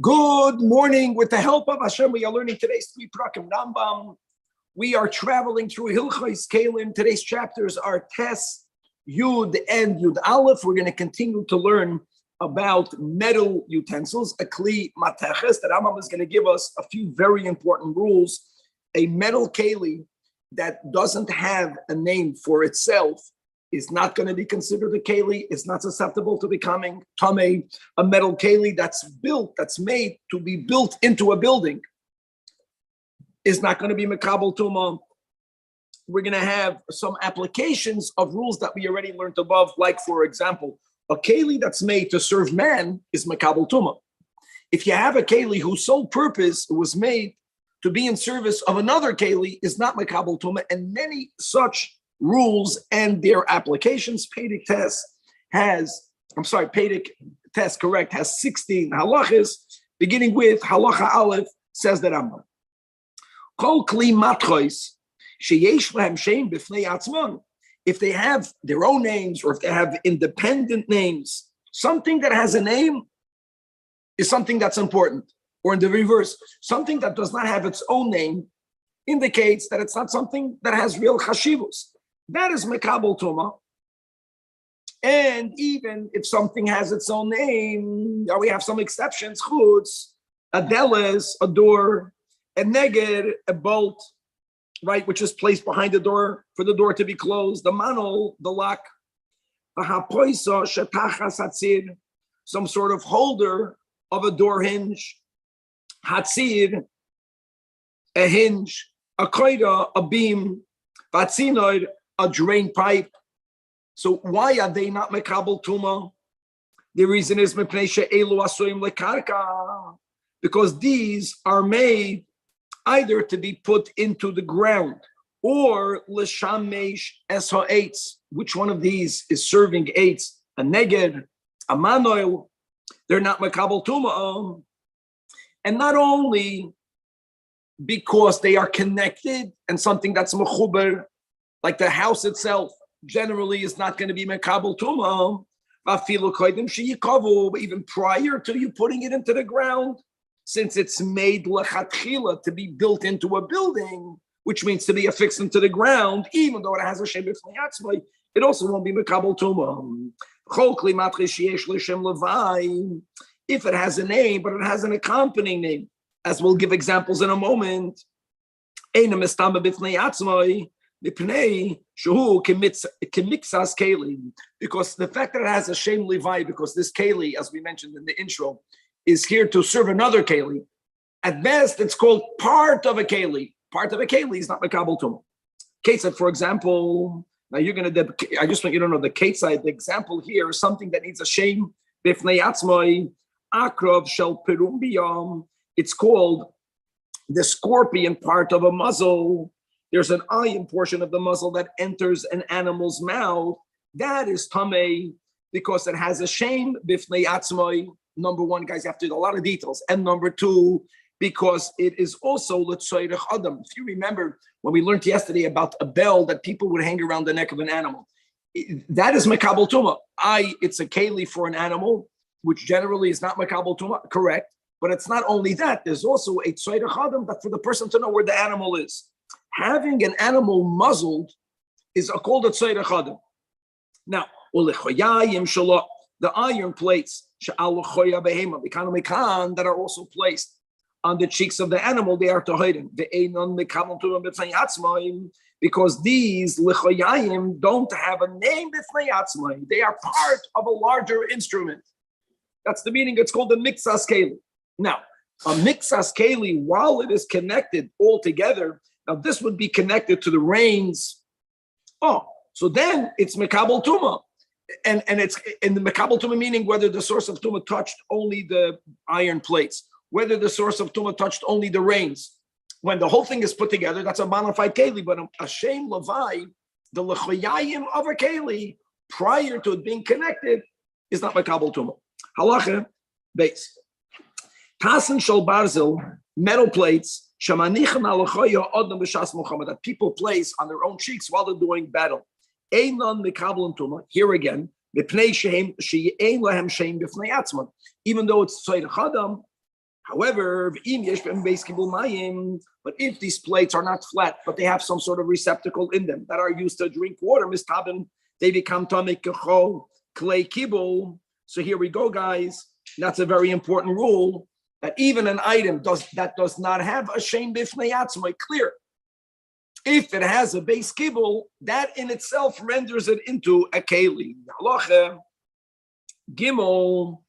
Good morning. With the help of Hashem, we are learning today's 3 prakim Rambam. We are traveling through Hilchos Kelim. Today's chapters are Tes, Yud, and Yud Aleph. We're going to continue to learn about metal utensils, a kli mateches. The Rambam is going to give us a few very important rules. A metal keli that doesn't have a name for itself is not going to be considered a keli. It's not susceptible to becoming tamei. A metal keli that's made to be built into a building is not going to be mekabel tuma. We're going to have some applications of rules that we already learned above, like, for example, a keli that's made to serve man is mekabel tuma. If you have a keli whose sole purpose was made to be in service of another keli, is not mekabel tuma, and many such rules and their applications. Pedic test has 16 halachas, beginning with halacha aleph, says the Rambam. Kol kli matchos sheyesh lahem shem b'fnei atzman. If they have their own names or if they have independent names, something that has a name is something that's important. Or in the reverse, something that does not have its own name indicates that it's not something that has real chashivus. That is mekabel tuma. And even if something has its own name, we have some exceptions. Chutz, a deles, a door, a neged, a bolt, right, which is placed behind the door for the door to be closed. The manol, the lock. The hapoisa shetachas hatzir, some sort of holder of a door hinge. Hatzir, a hinge. A koida, a beam. Vatzinoid, a drain pipe. So why are they not mekabel tuma? The reason is because these are made either to be put into the ground or l'shamesh es ha'etz. Which one of these is serving eitz? A neged, a manoil. They're not mekabel tuma. And not only because they are connected and something that's mechuber, like the house itself generally is not going to be mekabel tuma, even prior to you putting it into the ground, since it's made lechatchila to be built into a building, which means to be affixed into the ground, even though it has a shem b'fnei atzmai, it also won't be mekabel tuma. If it has a name, but it has an accompanying name, as we'll give examples in a moment, because the fact that it has a shem levi, because this keli, as we mentioned in the intro, is here to serve another keli. At best, it's called part of a keli. Part of a keli is not mekabel tuma. Ketzad, for example, now you're going to, I just want you to know the ketzad, the example here is something that needs a shem b'fnei atzmai, akrov shel perumbiyam. It's called the scorpion part of a muzzle. There's an iron portion of the muzzle that enters an animal's mouth. That is tamei because it has a shem b'fnei atzmai. Number one, guys, you have to do a lot of details. And number two, because it is also l'tzoyrech adam. If you remember when we learned yesterday about a bell that people would hang around the neck of an animal, that is mekabel tuma. It's a keli for an animal, which generally is not mekabel tuma, correct? But it's not only that. There's also a tzorech adam, that for the person to know where the animal is. Having an animal muzzled is called a tzorech adam. Now, the iron plates that are also placed on the cheeks of the animal, they are tohirim. Because these lechoyayim don't have a name b'fnei atzmai. They are part of a larger instrument. That's the meaning. It's called the mixas keli. Now, a mixas keli, while it is connected all together, now this would be connected to the reins. Oh, so then it's mekabel tuma. And it's in the mekabel tuma, meaning whether the source of tuma touched only the iron plates, whether the source of tuma touched only the reins. When the whole thing is put together, that's a bona fide keli. But a shem levi, the lechoyayim of a keli, prior to it being connected, is not mekabel tuma. Halacha base. Tasen shel barzel, metal plates, that people place on their own cheeks while they're doing battle. Einon mikabel tuma. Here again, even though it's tzayir chadam. However, but if these plates are not flat, but they have some sort of receptacle in them that are used to drink water, they become tamik clay kibble. So here we go, guys. That's a very important rule, that even an item that does not have a shem bifnei atzmai, clear. If it has a base kibble, that in itself renders it into a keli. Halacha gimel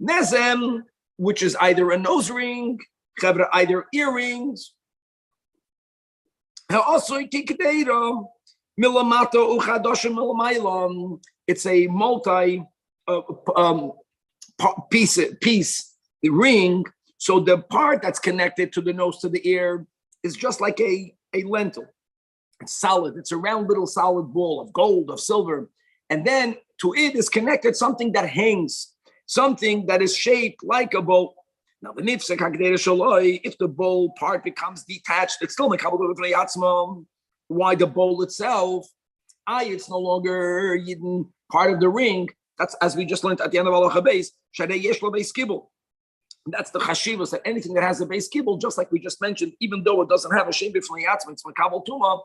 nezem, which is either a nose ring, either earrings. It's a multi piece ring. So the part that's connected to the nose to the ear is just like a lentil. It's solid. It's a round little solid ball of gold, of silver. And then to it is connected something that hangs, something that is shaped like a bowl. Now, the nifsek hagdera shaloi, if the bowl part becomes detached, it's still mekabel b'fnei atzmam. Why the bowl itself? It's no longer part of the ring. That's, as we just learned at the end of Halacha Beis, shadei yesh lo beis kibul. That's the chashivos, that anything that has a base kibul, just like we just mentioned, even though it doesn't have a shem b'fnei atzmam, it's mekabel tuma.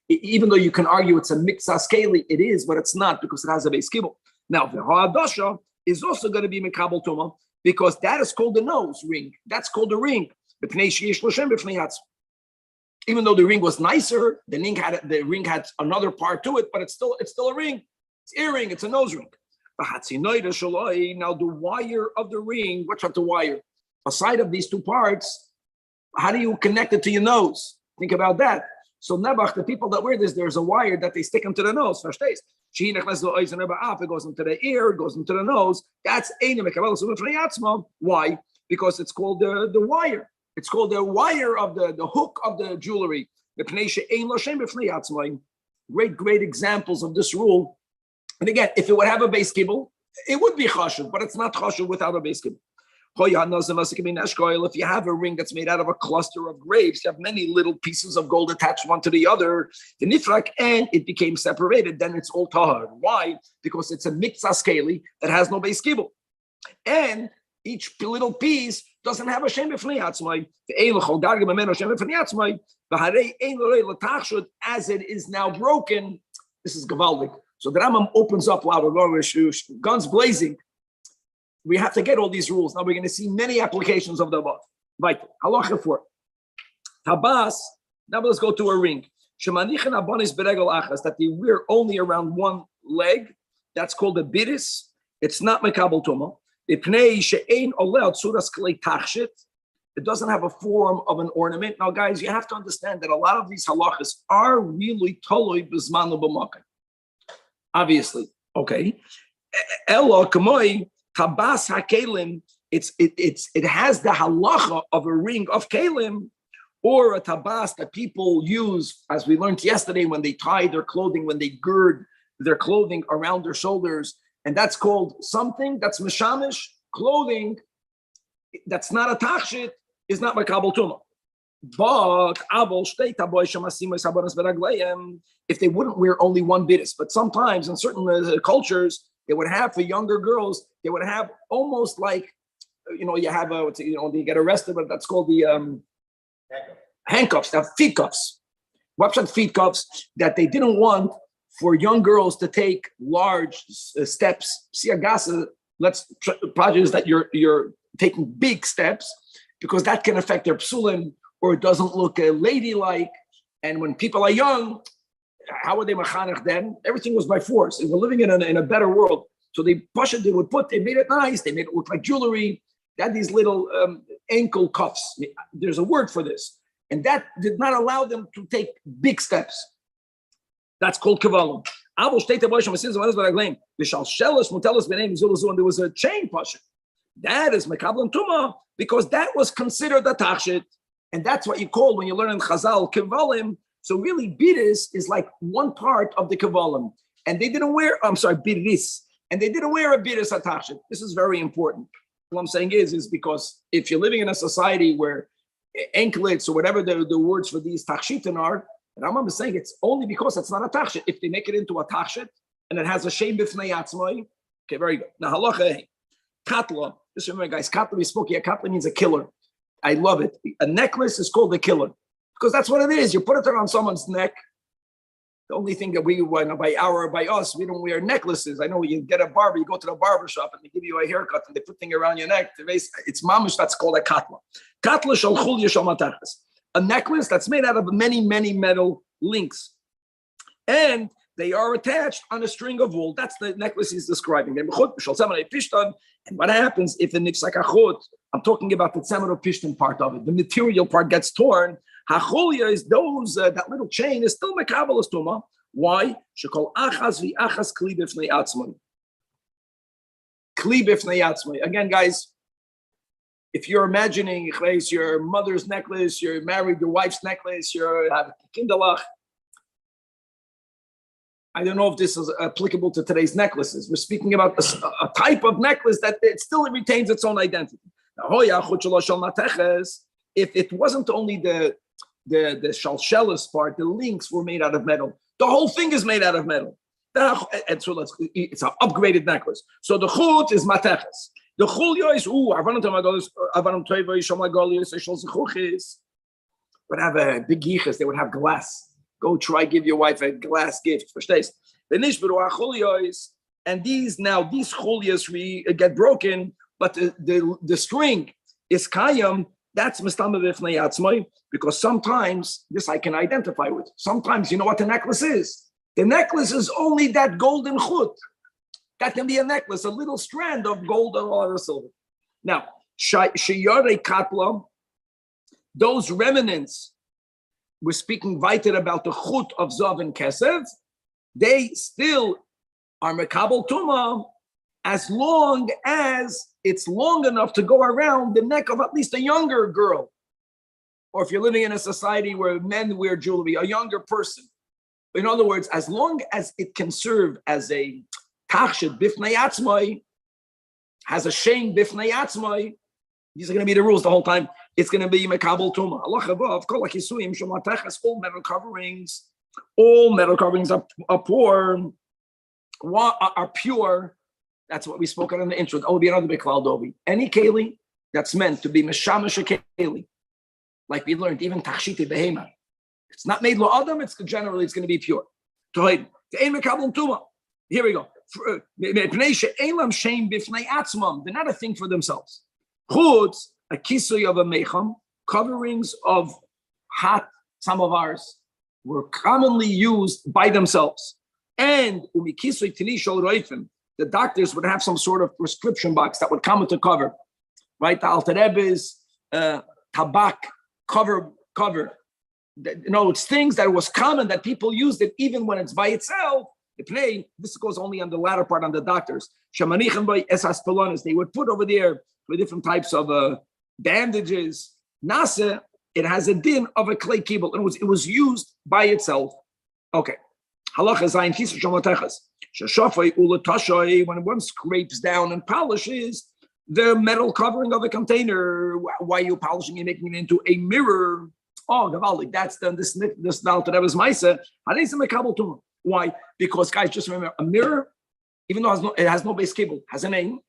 Even though you can argue it's a mixas keli, it is, but it's not, because it has a base kibul. Now, the ha'adasha is also going to be mekabel tuma, because that is called the nose ring. That's called the ring. Even though the ring was nicer, the ring had another part to it, but it's still a ring. It's earring. It's a nose ring. Now the wire of the ring. What's up the wire? Aside of these two parts, how do you connect it to your nose? Think about that. So Nebuch, the people that wear this, there's a wire that they stick into the nose. Verstehst? It goes into the ear, it goes into the nose. That's why? Because it's called the wire. It's called the wire of the hook of the jewelry. Great examples of this rule. And again, if it would have a base kibble, it would be chashuv, but it's not chashuv without a base kibble. If you have a ring that's made out of a cluster of grapes, you have many little pieces of gold attached one to the other, the nifrak, and it became separated, then it's all tahar. Why? Because it's a mitzvah skeli that has no base kibble. And each little piece doesn't have a shem b'fnei atzmai. As it is now broken, this is gavaldik. So the Rambam opens up loud, guns blazing. We have to get all these rules. Now we're going to see many applications of the above. Vital. Halacha 4. Tabas. Now let's go to a ring. That they wear only around one leg. That's called a bidis. It's not mekabel tuma. It doesn't have a form of an ornament. Now, guys, you have to understand that a lot of these halachas are really toloi b'zmanu b'makom. Obviously, okay. Elo kamoi. Tabas hakelim, it has the halacha of a ring of kelim, or a tabas that people use, as we learned yesterday, when they tie their clothing, when they gird their clothing around their shoulders, and that's called something that's mishamish clothing. That's not a tachshit, is not makabel tuma. But if they wouldn't wear only one bidis, but sometimes in certain cultures. They would have, for younger girls, they would have almost like, you have they get arrested, but that's called the handcuffs. They have feet cuffs. What's on feet cuffs? That they didn't want for young girls to take large steps. Siagasa, let's project that you're taking big steps, because that can affect their psulim, or it doesn't look ladylike. And when people are young, how were they machanech then? Everything was by force. They were living in a better world. So they made it nice. They made it look like jewelry. They had these little ankle cuffs. There's a word for this. And that did not allow them to take big steps. That's called kavalim. And there was a chain pasha. That is mekabel tuma, because that was considered a tachshit. And that's what you call, when you learn in Chazal, kavalim. So really, bidis is like one part of the kavalim, and they didn't wear. Bidis, and they didn't wear a bidis attached. This is very important. What I'm saying is because if you're living in a society where anklets or whatever the words for these takshitin are, And Rambam is saying it's only because it's not a tachshit. If they make it into a tachshit and it has a shem b'fnei atzmai, okay, very good. Now halacha katla. Just remember, guys, katla we spoke here. Katla means a killer. I love it. A necklace is called a killer because that's what it is. You put it around someone's neck. The only thing that we by us, we don't wear necklaces. I know you get a barber, you go to the barber shop and they give you a haircut and they put things around your neck. It's mamish, that's called a katla. Katla shal chulya shal matachas. A necklace that's made out of many, many metal links. And they are attached on a string of wool. That's the necklace he's describing. And what happens if the nifsakachot, I'm talking about the tzemer of pishtan part of it, the material part gets torn. Hachulya is those, that little chain is still mekabelas tuma. Why? Shekol achas v'achas kli b'fnei atzmai. Kli b'fnei atzmai. Again, guys, if you're imagining your mother's necklace, you're married, your wife's necklace, you have a kinderlach. I don't know if this is applicable to today's necklaces. We're speaking about a type of necklace that it still retains its own identity. If it wasn't only the shalshelis part, the links were made out of metal. The whole thing is made out of metal. And so it's an upgraded necklace. So the chut is mateches. The chulya is would have a big yichus. They would have glass. Go try give your wife a glass gift. The nishberu chulya is, and these chulyas get broken, but the string is kayam. That's mistama b'fnei atzmai, because sometimes this I can identify with. Sometimes you know what the necklace is. The necklace is only that golden chut. That can be a necklace, a little strand of gold or silver. Now, sheyarei katla, those remnants, we're speaking weiter about the chut of zav and kesev, they still are mekabel tuma as long as it's long enough to go around the neck of at least a younger girl. Or if you're living in a society where men wear jewelry, a younger person. In other words, as long as it can serve as a tachshit bifnei atzmai, has a shame bifnei atzmai, these are going to be the rules the whole time. It's going to be mekabel tuma. Allah chavav, kol hakisuyim shomatachas, all metal coverings are poor, are pure. That's what we spoke on in the intro. That will be another big cloud over. Any keli that's meant to be meshamash keli, like we learned, even tachshiti behema. It's not made lo adam. It's generally it's going to be pure. Here we go. They're not a thing for themselves. Chutz, a kisui of a mecham, coverings of hot samovars were commonly used by themselves. And umikisui tini shol roifim, the doctors would have some sort of prescription box that would come with a cover, right? The Alter Rebbe's tabak cover. It's things that was common that people used it even when it's by itself. This goes only on the latter part on the doctors. They would put over there for different types of bandages. Nasa, it has a din of a clay kibble. It was used by itself. Okay. Halacha zayin chisa shomatechas. Shashafay ulatashay, when one scrapes down and polishes the metal covering of a container, why are you polishing and making it into a mirror? Oh, Gavalik, that's this Alter Rebbe's Maisa. Why? Because guys, just remember, a mirror, even though it has no base cable, has a name,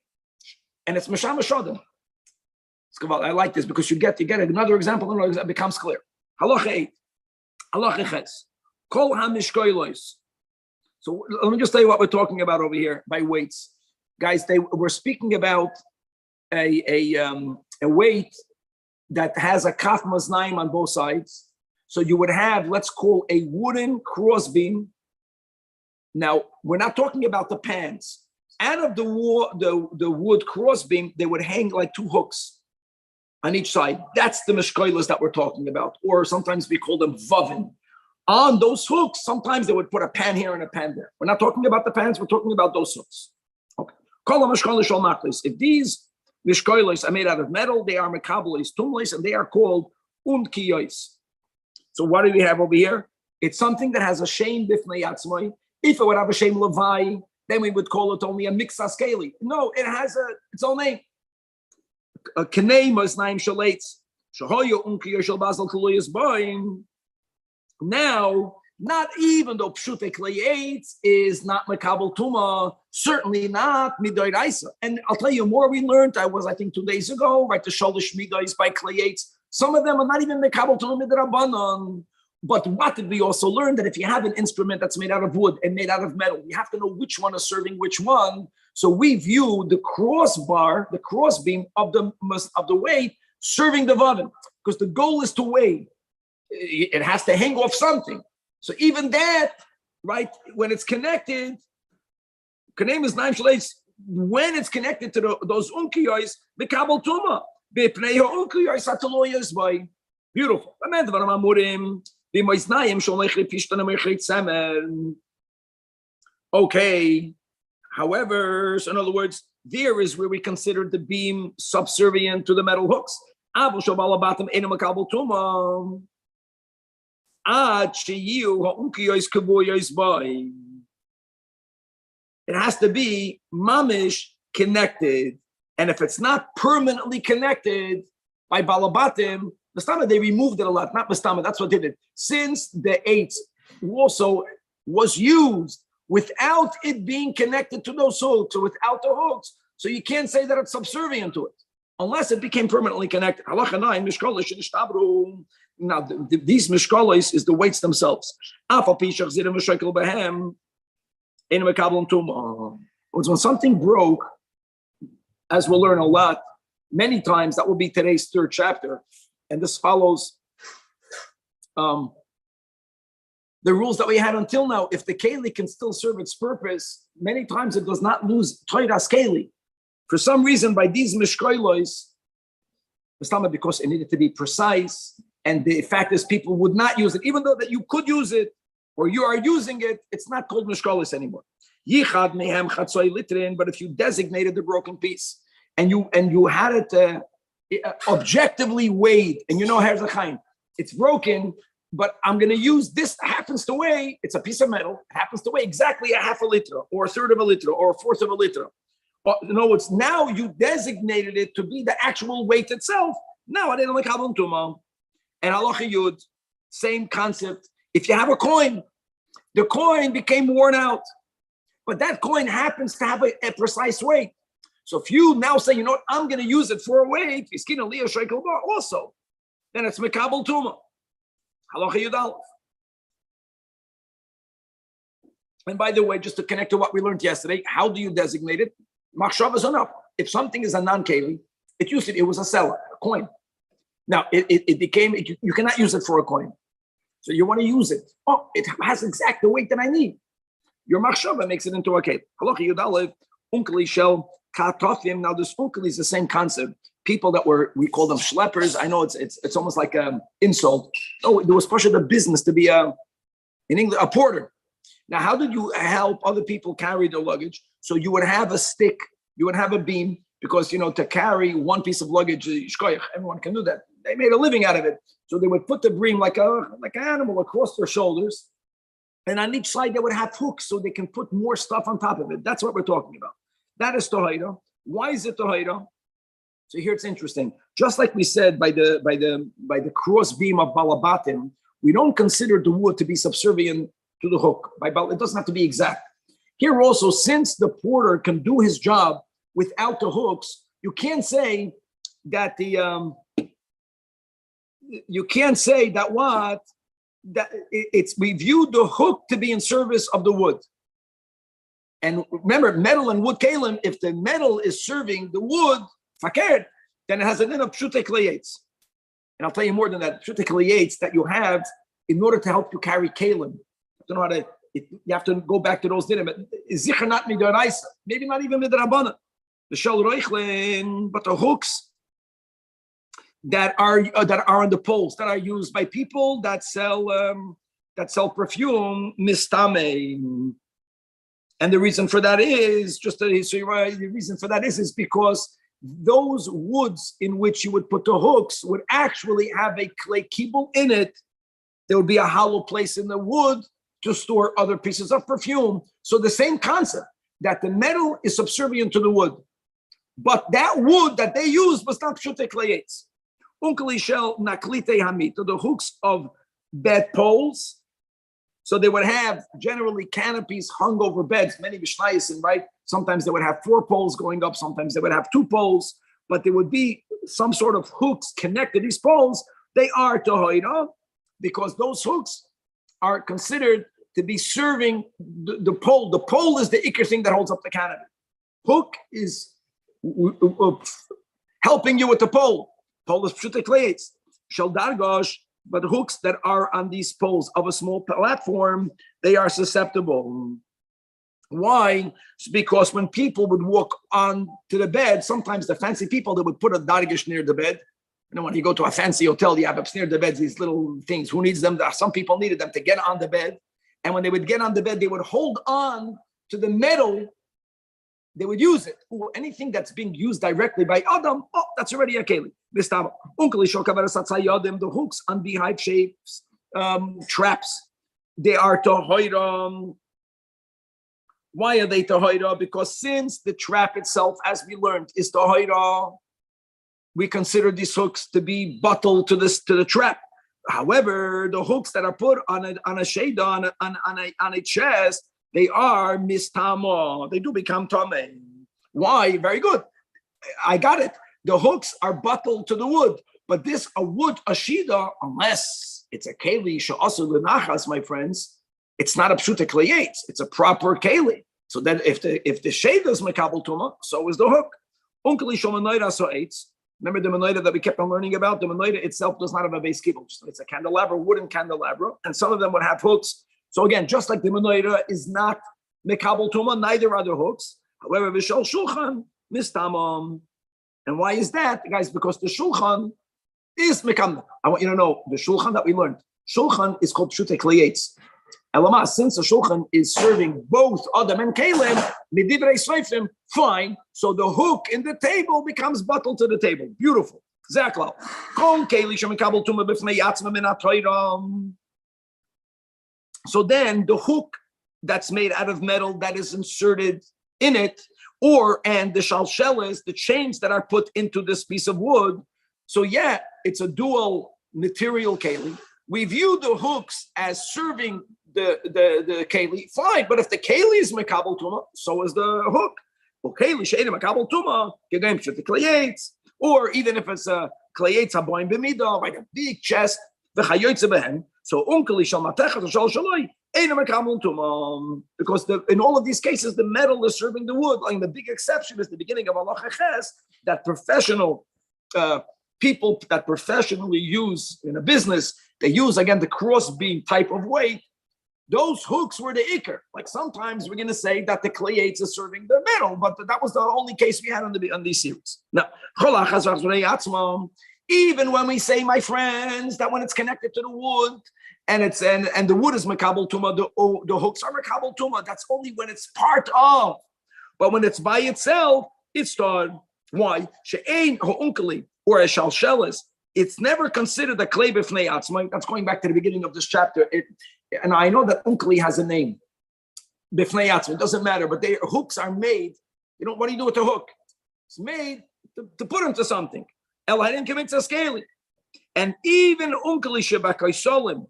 and it's Mashama Shoda. I like this because you get another example, and it becomes clear. Halacha 8. Halacha Ches. Kol hamishkoilos. So let me just tell you what we're talking about over here by weights. Guys, we're speaking about a weight that has a kaf maznaim on both sides. So you would have, let's call a wooden crossbeam. Now, we're not talking about the pans. Out of the wood crossbeam, they would hang like two hooks on each side. That's the mishkoilos that we're talking about. Or sometimes we call them vavin. On those hooks, sometimes they would put a pan here and a pan there. We're not talking about the pans, we're talking about those hooks. Okay. If these mishkoilos are made out of metal, they are mekabelis tumlis, and they are called unkiyos. So what do we have over here? It's something that has a shem bifnei atzmai. If it would have a shem levai, then we would call it only a mixas keli. No, it has its own name. A kanei masnaim shalates. Shahoyo unkiyos shel basal kuluyas boim. Now, not even though Pshute Kleyates is not Makabal Tuma, certainly not Midoiraisa. And I'll tell you more we learned. I think 2 days ago, right? The Sholish Midois by Kleyates. Some of them are not even Makabal Tuma Midrabanan. But what did we also learn? That if you have an instrument that's made out of wood and made out of metal, you have to know which one is serving which one. So we view the crossbar, the crossbeam of the weight serving the vaven, because the goal is to weigh. It has to hang off something. So even that, right, when it's connected, when it's connected to those unkiyos, Mikabel Tuma, beautiful. Okay. However, so in other words, there is where we consider the beam subservient to the metal hooks. It has to be mamish connected. And if it's not permanently connected by balabatim, Bastama, they removed it a lot, not Bastama, that's what they did. Since the eights also was used without it being connected to those hooks or without the hooks, so you can't say that it's subservient to it, unless it became permanently connected. Now, these mishkalos is the weights themselves. When something broke, as we'll learn a lot, many times, that will be today's third chapter, and this follows the rules that we had until now. If the keli can still serve its purpose, many times it does not lose toiras keli. For some reason, by these mishkalos, because it needed to be precise, and the fact is people would not use it, even though that you could use it, or you are using it, it's not called mishkalos anymore. But if you designated the broken piece, and you had it objectively weighed, and you know, here's a chaim, it's broken, but I'm going to use this, happens to weigh, it's a piece of metal, it happens to weigh exactly a half a liter, or a third of a liter, or a fourth of a liter. In other words, now you designated it to be the actual weight itself. Now I didn't like Havon Tuma. And halacha yud, same concept. If you have a coin, the coin became worn out, but that coin happens to have a precise weight. So if you now say, you know what, I'm going to use it for a weight, also, then it's mekabel tuma. Halacha yud aleph. And by the way, just to connect to what we learned yesterday, how do you designate it? Machshav is enough. If something is a non-keli, it was a seller, a coin. Now, it became, you cannot use it for a coin. So you want to use it. Oh, it has exact the weight that I need. Your machshava makes it into a keli. Halacha yud aleph, unkeli shel katofim. Now, this unkeli is the same concept. People that we call them schleppers. I know it's almost like an insult. Oh, there was part of the business to be in English, a porter. Now, how did you help other people carry their luggage? So you would have a stick, you would have a beam, because, to carry one piece of luggage, everyone can do that. They made a living out of it. So they would put the beam like an animal across their shoulders. And on each side, they would have hooks so they can put more stuff on top of it. That's what we're talking about. That is tohaira. Why is it tohaira? So here it's interesting. Just like we said by the cross beam of balabatim, we don't consider the wood to be subservient to the hook. It doesn't have to be exact. Here also, since the porter can do his job without the hooks, you can't say that we view the hook to be in service of the wood. And remember, metal and wood kalim, if the metal is serving the wood, fakir, then it has a din of pshute kleyates. And I'll tell you more than that, pshute kleyates that you have in order to help you carry kalim. I don't know how to. You have to go back to those dinim. Zicher not midoraisa, maybe not even midrabana. The shel roichlin, but the hooks that are on the poles that are used by people that sell perfume mistame. And the reason for that is is because those woods in which you would put the hooks would actually have a clay kibble in it. There would be a hollow place in the wood to store other pieces of perfume. So the same concept, that the metal is subservient to the wood. But that wood that they used was not pshute kleyates. Unkeli shel naklite hamita, the hooks of bed poles, So they would have generally canopies hung over beds, many Mishnayos, right? Sometimes they would have 4 poles going up, sometimes they would have 2 poles, but there would be some sort of hooks connected to these poles. They are tohoira because those hooks are considered to be serving the pole. The pole is the ikr thing that holds up the canopy. Hook is helping you with the pole. Pole is pshutek leitz. Shel dargosh, but hooks that are on these poles of a small platform, they are susceptible. Why? It's because when people would walk on to the bed, sometimes the fancy people, they would put a dargish near the bed. You know, when you go to a fancy hotel, you have up near the bed these little things. Who needs them? Some people needed them to get on the bed. And when they would get on the bed, they would hold on to the metal. They would use it. Ooh, anything that's being used directly by Adam, that's already a keli. The hooks on beehive shapes, traps, they are tohoira. Why are they tohoira? Because since the trap itself, as we learned, is tohoira, we consider these hooks to be bottled to the trap. However, the hooks that are put on a sheda, on a chest, they are mistama. They do become tameh. Why? Very good. I got it. The hooks are bottled to the wood, but this a shida, unless it's a keli she'asu l'nachas, my friends, it's not a pshuta kliyetz. It's a proper keli. So then, if the sheda is mekabel tuma, so is the hook. Unkeli shomanoira so eitz. Remember the menorah that we kept on learning about? The menorah itself does not have a base kibble. It's a candelabra, wooden candelabra, and some of them would have hooks. So again, just like the menorah is not mekabel tuma, neither are the hooks. However, v'shel shulchan mistamam. And why is that, guys? Because the shulchan is mekam. I want you to know the shulchan that we learned. Shulchan is called pshutei kliyetz. Elama, since the shulchan is serving both Adam and Kalim, midivrei soifim, fine. So the hook in the table becomes bottled to the table. Beautiful. Zaklau. So then the hook that's made out of metal that is inserted in it, and the shalsheles, the chains that are put into this piece of wood. So yeah, it's a dual material keli. We view the hooks as serving the keli, fine. But if the keli is mekabel tuma, so is the hook. Okay, mekabel tuma, or even if it's a kliyetz haboim b'midah, like a big chest, v'chayotze behen. So unkeli shal matechet shal shaloi. Because in all of these cases, the metal is serving the wood. Like the big exception is the beginning of Allah Ches, that professional people that professionally use in a business, they use again the cross-beam type of weight. Those hooks were the ikr. Like sometimes we're going to say that the kliyetz is serving the metal, but that was the only case we had on these series. Now, even when we say, my friends, that when it's connected to the wood, and the wood is makabel tuma, the hooks are makabel tuma. That's only when it's part of. But when it's by itself, it's done. Why? She'ein ho'unkeli or a shalshelis. It's never considered a klei b'fnei atzmai. That's going back to the beginning of this chapter. And I know that unkeli has a name. B'fnei atzmai. It doesn't matter. But hooks are made. You know, what do you do with the hook? It's made to put into something. El harin k'mitzvah skeli. And even unkeli shebakaisolim,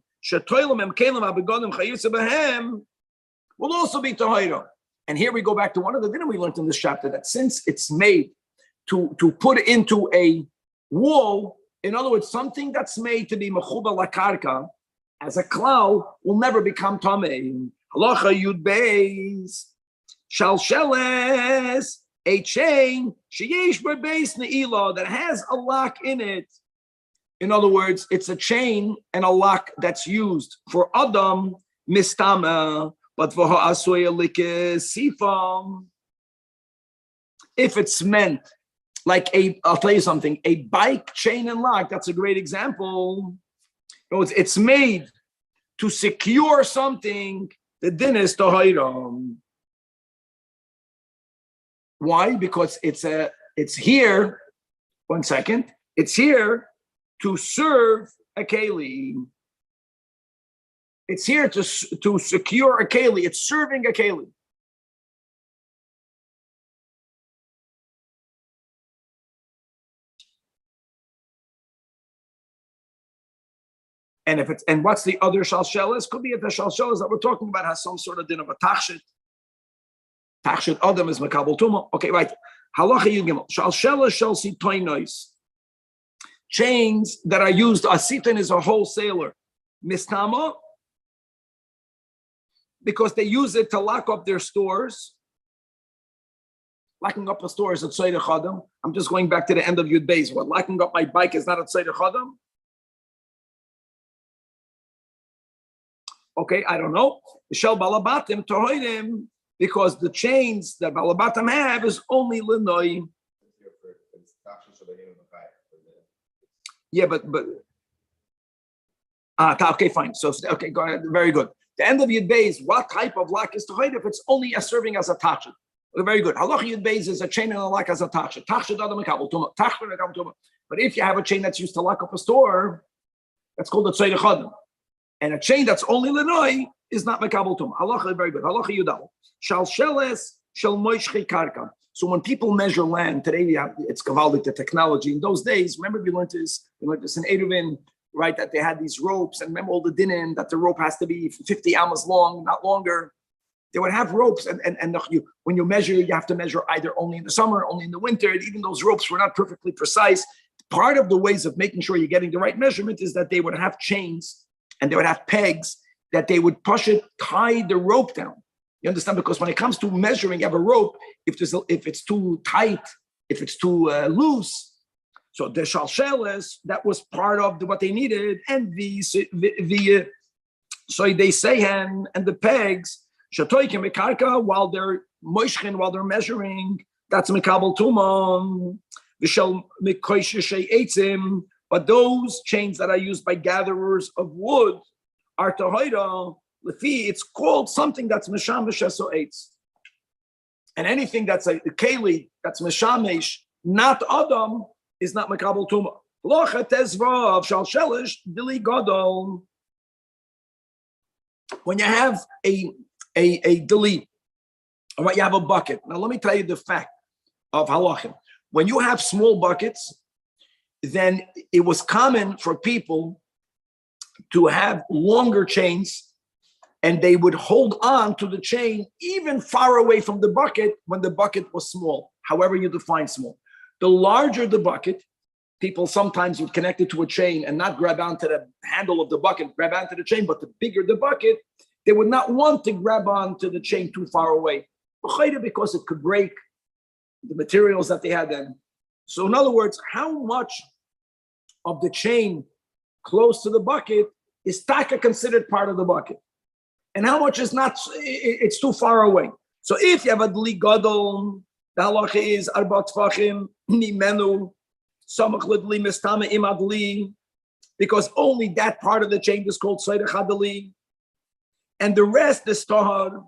will also be tahira. And here we go back to one of the things we learned in this chapter, that since it's made to put into a wall, in other words, something that's made to be mechuba lakarka as a klal will never become tamei. Halacha yud beis shalsheles, a chain sheyesh beis ne'ilah that has a lock in it. In other words, it's a chain and a lock that's used for Adam mistama, but for ha'asoya sifam. If it's meant like I'll tell you something, a bike chain and lock, that's a great example. It's made to secure something, the din is tahira. Why? Because it's here, one second, it's here to serve a keli. It's here to secure a keli. It's serving a keli. And if it's, and what's the other shalshelas? Could be if the shalshelas that we're talking about has some sort of din of a tachshit. Tachshit adam is makabel tuma. Okay, right. Halacha yud gimel. Shalshelas shall see toinois. Chains that are used. A sitan is a wholesaler. Mistama, because they use it to lock up their stores. Locking up a store is a tzayda chadam. I'm just going back to the end of Yud Beis. What, locking up my bike is not a tzayda chadam? Okay, I don't know. Shel balabatim tohoidim, because the chains that balabatim have is only linoi. Yeah, but okay, fine. So okay, go ahead. Very good. The end of Yud Beis, what type of lock is tohoid if it's only serving as a tachshit? Very good. Halacha Yud Beis is a chain and a lock as a tachshit. Tachshit adam mekabel tuma. Tachshit mekabel tuma. But if you have a chain that's used to lock up a store, that's called a tzayda chadam. And a chain that's only linoi is not mekabel tuma. Halacha, very good. Halacha Yudal. Shal sheles shel moishchi karka. So when people measure land today, we have it's kavaldik, the technology. In those days, remember we learned this in Eruvin, right? That they had these ropes, and remember all the dinin that the rope has to be 50 amas long, not longer. They would have ropes, and when you measure, you have to measure either only in the summer, only in the winter. And even those ropes were not perfectly precise. Part of the ways of making sure you're getting the right measurement is that they would have chains and they would have pegs that they would push it, tie the rope down. You understand? Because when it comes to measuring, you have a rope. If it's too tight, if it's too loose, so the shalsheles, that was part of what they needed, and the so they say and the pegs shatoikim mekarka while they're moishkin, while they're measuring. That's mekabel tumam. V'shel mekoishishay eitzim. But those chains that are used by gatherers of wood are tohoida. It's called something that's mesham v'sheso eitz. And anything that's a keli, that's meshamesh, not adam, is not mekabel tuma. Locha tezvav shal shelish dili gadol. When you have a dili, all right, you have a bucket. Now let me tell you the fact of halachim. When you have small buckets, then it was common for people to have longer chains, and they would hold on to the chain even far away from the bucket when the bucket was small, however you define small. The larger the bucket, people sometimes would connect it to a chain and not grab onto the handle of the bucket, grab onto the chain, but the bigger the bucket, they would not want to grab onto the chain too far away, because it could break the materials that they had then. So in other words, how much of the chain close to the bucket is taka considered part of the bucket? And how much is not, it's too far away. So if you have a dli gadol, the halacha is arba tfachim nimenu samach lidli mistama imadli, because only that part of the chain is called tzayda chadali, and the rest is tahar.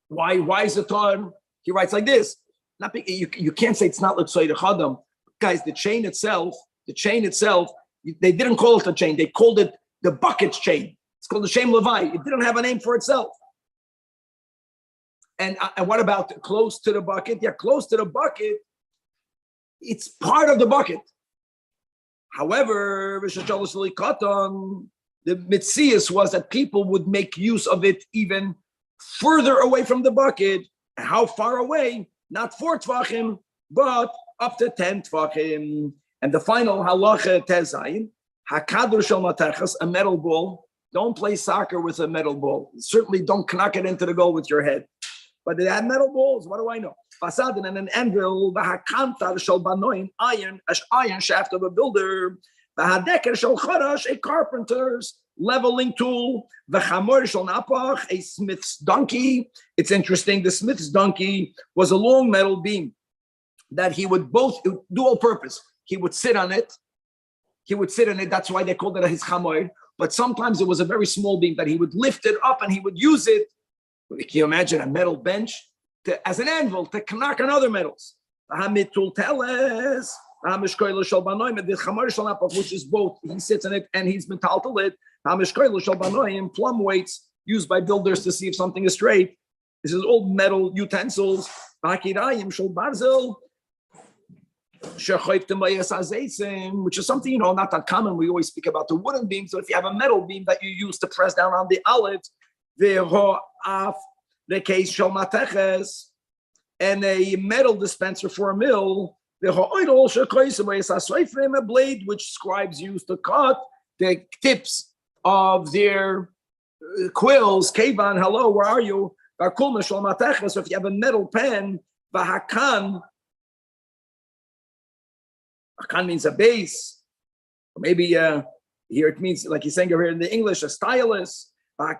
Why is it tahar? He writes like this. Not you can't say it's not like tzayda chadam, guys. The chain itself, they didn't call it a chain. They called it the bucket's chain. It's called the Shem Levi. It didn't have a name for itself. And what about close to the bucket? Yeah, close to the bucket, it's part of the bucket. However, the mitzias was that people would make use of it even further away from the bucket. How far away? Not 4 tvachim, but up to 10 tvachim. And the final halacha tezayin, hakadur shel materchas, a metal ball. Don't play soccer with a metal ball. Certainly don't knock it into the goal with your head. But they had metal balls. What do I know? Fasadin and an anvil, v'hakantar shel banoin, iron shaft of a builder, v'hadeker shel charash, a carpenter's leveling tool, v'chamor shel napach, a smith's donkey. It's interesting. The smith's donkey was a long metal beam that he would dual purpose. He would sit on it. That's why they called it his chamor. But sometimes it was a very small beam that he would lift it up and he would use it. Can you imagine a metal bench as an anvil to knock on other metals? Which is both. He sits in it and he's metaltal it. Plumb weights used by builders to see if something is straight. This is old metal utensils. which is something, not that common. We always speak about the wooden beam. So if you have a metal beam that you use to press down on the olives, the case shel mateches, and a metal dispenser for a mill, a blade which scribes use to cut the tips of their quills. Kevan, hello, where are you? So if you have a metal pen, Akan means a base. Maybe here it means, like he's saying over here in the English, a stylus, and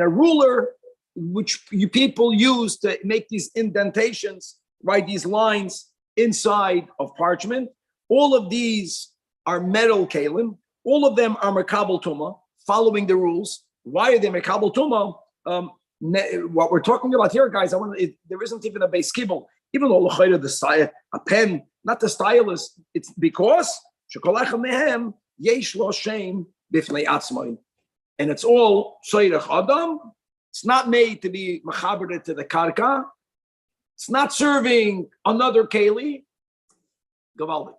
a ruler, which you people use to make these indentations, write these lines inside of parchment. All of these are metal kalim. All of them are makabel tuma, following the rules. Why are they makabel tuma? What we're talking about here, guys, there isn't even a base kibble. Even though a pen, not the stylus, it's because and it's all soyrech adam. It's not made to be mechaber to the karka. It's not serving another keli. Gavaldik.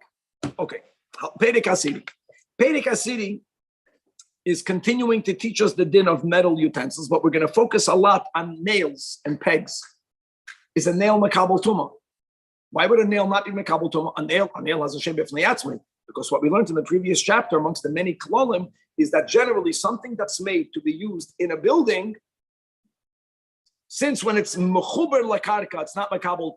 Okay. Perek Hasidi. Perek Hasidi is continuing to teach us the din of metal utensils, but we're going to focus a lot on nails and pegs. Is a nail makabel tuma? Why would a nail not be makabel tuma? A nail has a shem b'fnei atzmai. Because what we learned in the previous chapter, amongst the many klolim, is that generally something that's made to be used in a building, since when it's mechuber lakarka, it's not makabel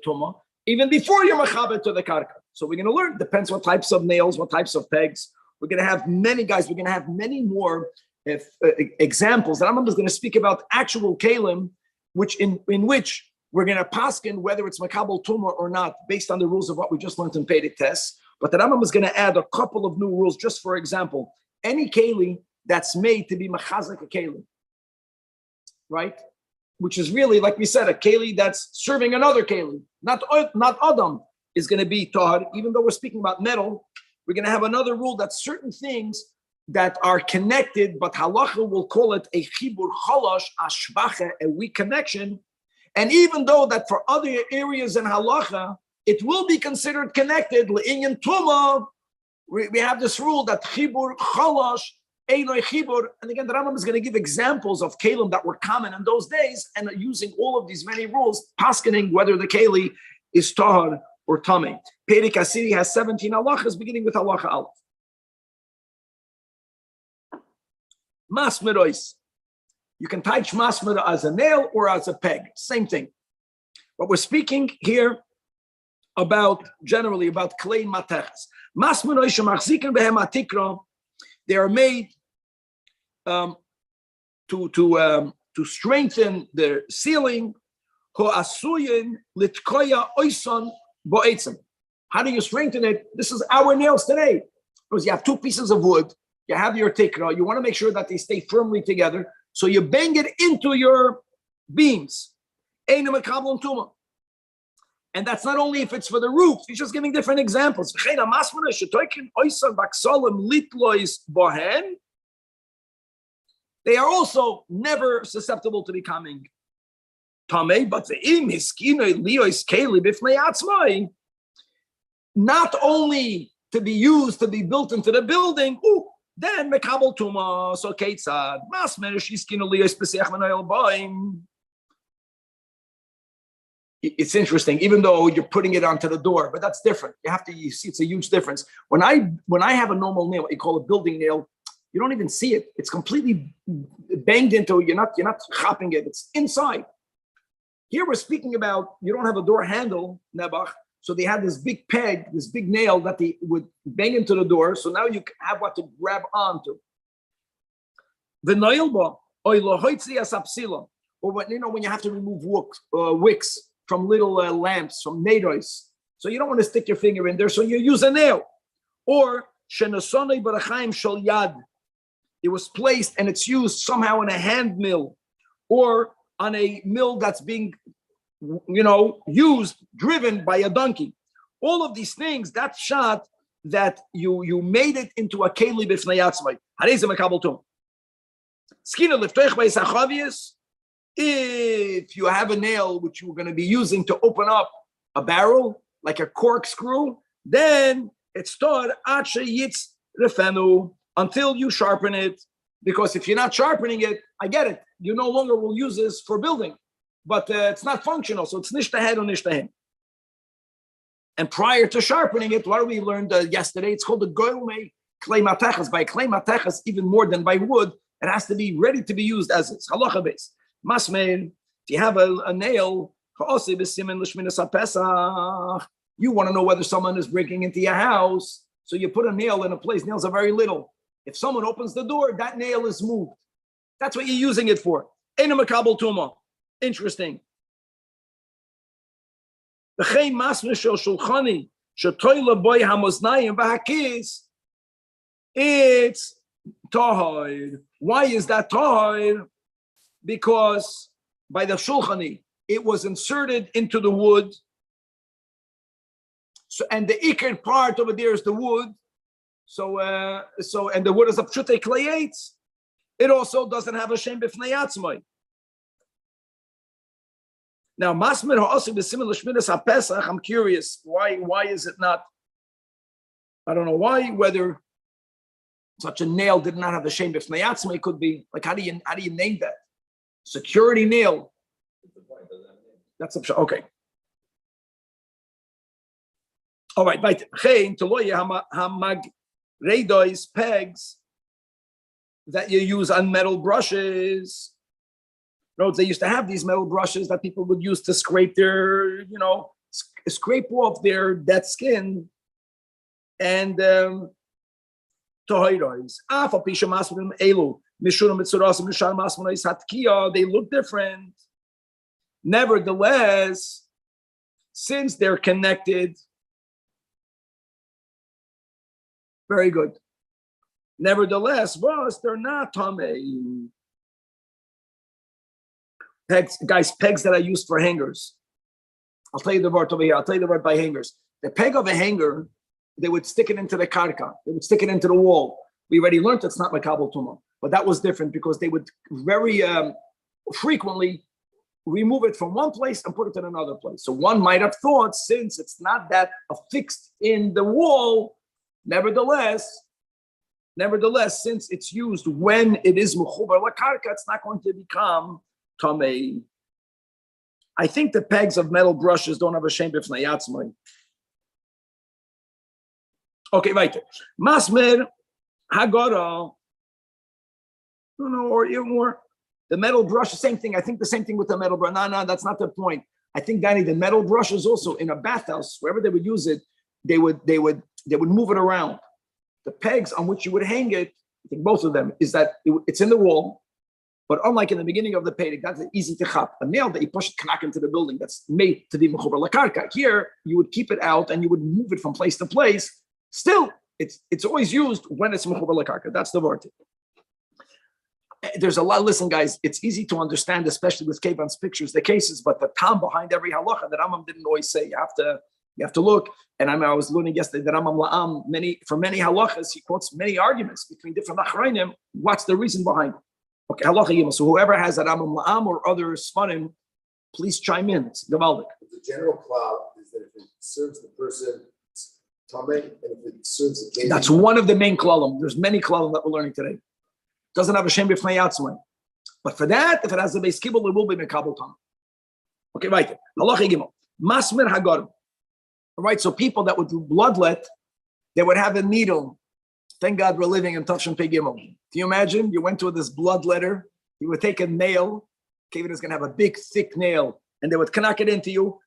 tuma, even before you're mechaber to the karka. So we're going to learn. Depends what types of nails, what types of pegs. We're going to have many guys. We're going to have many more examples. The Rambam is going to speak about actual kalim, which in which we're going to paskin whether it's makabel tumor or not, based on the rules of what we just learned in Perek Tes. But the Rambam is going to add a couple of new rules. Just for example, any keli that's made to be machazak a keli, right? Which is really, like we said, a keli that's serving another keli, not adam, is going to be tahar. Even though we're speaking about metal, we're going to have another rule that certain things that are connected, but halacha will call it a chibur chalash, ashbacha, a weak connection. And even though that for other areas in halacha, it will be considered connected, le'inyan tuma, we have this rule that chibur chalash, einoi chibur. And again, the Rambam is going to give examples of kelim that were common in those days, and using all of these many rules, paskening whether the keli is tahar or tamei. Perek Hasidi has 17 halachas, beginning with halacha aleph. Masmerois. You can touch masmera as a nail or as a peg. Same thing. But we're speaking here about, generally, about klei mateches. Masmerois shemachziken behem atikra. They are made to strengthen the ceiling. Ho'asuyin litkoya oison bo'etzem. How do you strengthen it? This is our nails today. Because you have two pieces of wood. You have your tikra. You want to make sure that they stay firmly together. So you bang it into your beams. And that's not only if it's for the roof. He's just giving different examples. They are also never susceptible to becoming tamei, but not only to be used, to be built into the building, then mekabel tuma. So keitzad masmer shiskinu liyos pesach manayel baim. It's interesting, even though you're putting it onto the door, but that's different. You see, it's a huge difference. When I have a normal nail, what you call a building nail, you don't even see it. It's completely banged into. You're not chopping it. It's inside. Here we're speaking about you don't have a door handle, Nebuch. So they had this big peg, this big nail that they would bang into the door. So now you have what to grab onto. The nailba, or when you have to remove wicks from little lamps, from nados. So you don't want to stick your finger in there, so you use a nail. Or shenasonei barachaim shal yad. It was placed and it's used somehow in a hand mill, or on a mill that's being used, driven by a donkey. All of these things, that shot that you made it into a keli b'fnei atzmai. Harei ze mekabel tum. Skina liftoich b'yisachavius. If you have a nail which you're going to be using to open up a barrel, like a corkscrew, then it's taught until you sharpen it. Because if you're not sharpening it, I get it. You no longer will use this for building, but it's not functional. So it's nishtahed or nishtahed. And prior to sharpening it, what we learned yesterday, it's called the goyme clay matechas. By clay matechas, even more than by wood, it has to be ready to be used as is. Halacha base. Masmein, if you have a nail, you want to know whether someone is breaking into your house. So you put a nail in a place. Nails are very little. If someone opens the door, that nail is moved. That's what you're using it for. Eina makabel tuma. Interesting. It's tahir. Why is that tahir? Because by the shulchani, it was inserted into the wood. So, and the ikar part over there is the wood. So and the wood is a pshutei klayetz. It also doesn't have a shem b'fnei atzmai. Now, masmer ha'asu b'simil l'shmiras ha'pesach. I'm curious, why is it not? I don't know why. Whether such a nail did not have a shem b'fnei atzmai, could be like how do you name that? Security nail. That's a okay. All right, right. Reidois, pegs that you use on metal brushes. No, they used to have these metal brushes that people would use to scrape their, scrape off their dead skin. And tohirois. They look different. Nevertheless, since they're connected, very good. Nevertheless, they're not tamei. Pegs, guys, pegs that I used for hangers. I'll tell you the word over here. I'll tell you the word by hangers. The peg of a hanger, they would stick it into the karka. They would stick it into the wall. We already learned it's not makabel tuma, but that was different because they would very frequently remove it from one place and put it in another place. So one might have thought, since it's not that affixed in the wall, Nevertheless, since it's used when it is mechubar lakarka, it's not going to become tamei. I think the pegs of metal brushes don't have a shem b'fnei atzmai. Okay, right. Masmer hagara. No, or even more. The metal brush, the same thing. I think the same thing with the metal brush. No, that's not the point. I think, Danny, the metal brushes also in a bathhouse, wherever they would use it, they would move it around. The pegs on which you would hang it, I think both of them, is that it's in the wall, but unlike in the beginning of the pedic, that's easy to chop. A nail that you push knack into the building, that's made to be mechubar lakarka. Here, you would keep it out and you would move it from place to place. Still, it's always used when it's mechubar lakarka. That's the word. There's a lot. Listen, guys, it's easy to understand, especially with Kevan's pictures, the cases, but the tam behind every halacha that Rambam didn't always say. You have to look. And I was learning yesterday that Rambam La'am, for many halachas, he quotes many arguments between different achrayim. What's the reason behind it? Okay, halacha yima. So whoever has a Rambam La'am or other svarim, please chime in. It's gavaldik. The general cloud is that if it serves the person, it's tamei, and if it serves the case, that's one of the main klalim. There's many klalim that we're learning today. Doesn't have a shem b'fnei atzmai. But for that, if it has a beis kibul, it will be mekabel tam. Okay, right. Halacha yima. Masmer hagarim. Right, so people that would do bloodlet, they would have a needle. Thank God we're living in Tafshin Pei Gimel. Can you imagine? You went to this bloodletter, you would take a nail, Kevin is going to have a big, thick nail, and they would knock it into you.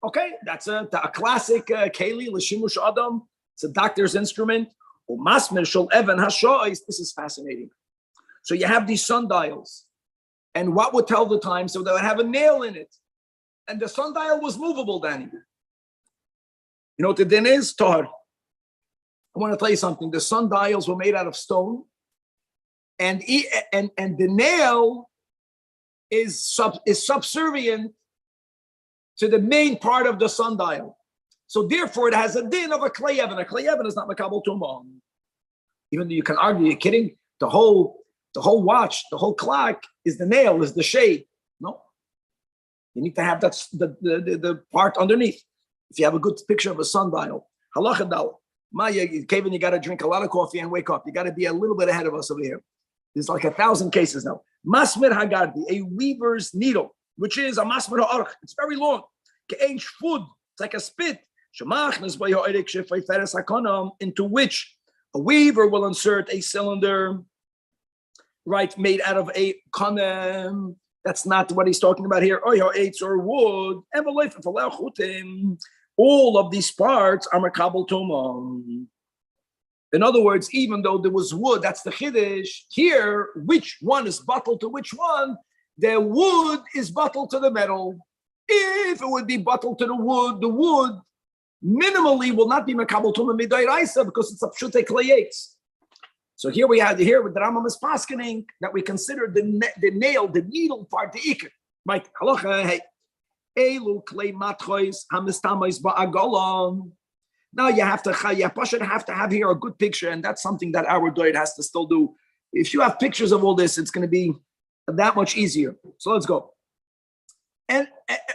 Okay, that's a classic keli, l'shimush adam. It's a doctor's instrument. This is fascinating. So you have these sundials, and what would tell the time? So they would have a nail in it. And the sundial was movable, Danny. You know what the din is? Tar. I want to tell you something. The sundials were made out of stone, and the nail is subservient to the main part of the sundial. So therefore, it has a din of a clay oven. A clay oven is not makabel tumah. Even though you can argue, you're kidding. The whole watch, the whole clock is the nail, is the shade. No. You need to have the part underneath. If you have a good picture of a sundial, halacha dal, Kevin, you got to drink a lot of coffee and wake up. You got to be a little bit ahead of us over here. There's like 1,000 cases now. Masmir hagardi, a weaver's needle, which is a masmir ha'arch. It's very long. Ke'ein shfud, it's like a spit. Into which a weaver will insert a cylinder, right, made out of a konem. That's not what he's talking about here. Or wood. All of these parts are makabel tuma. In other words, even though there was wood, that's the chiddush. Here, which one is bottled to which one? The wood is bottled to the metal. If it would be bottled to the wood minimally will not be makabel tuma midairaisa because it's a pshutei klayetz. So here we have here with the Rambam is paskening that we consider the nail, the needle part, the ikar. Right? Halacha hey. Elu klei matchois hamistamois ba'agolon. Now you have to have here a good picture, and that's something that our doid has to still do. If you have pictures of all this, it's going to be that much easier. So let's go. And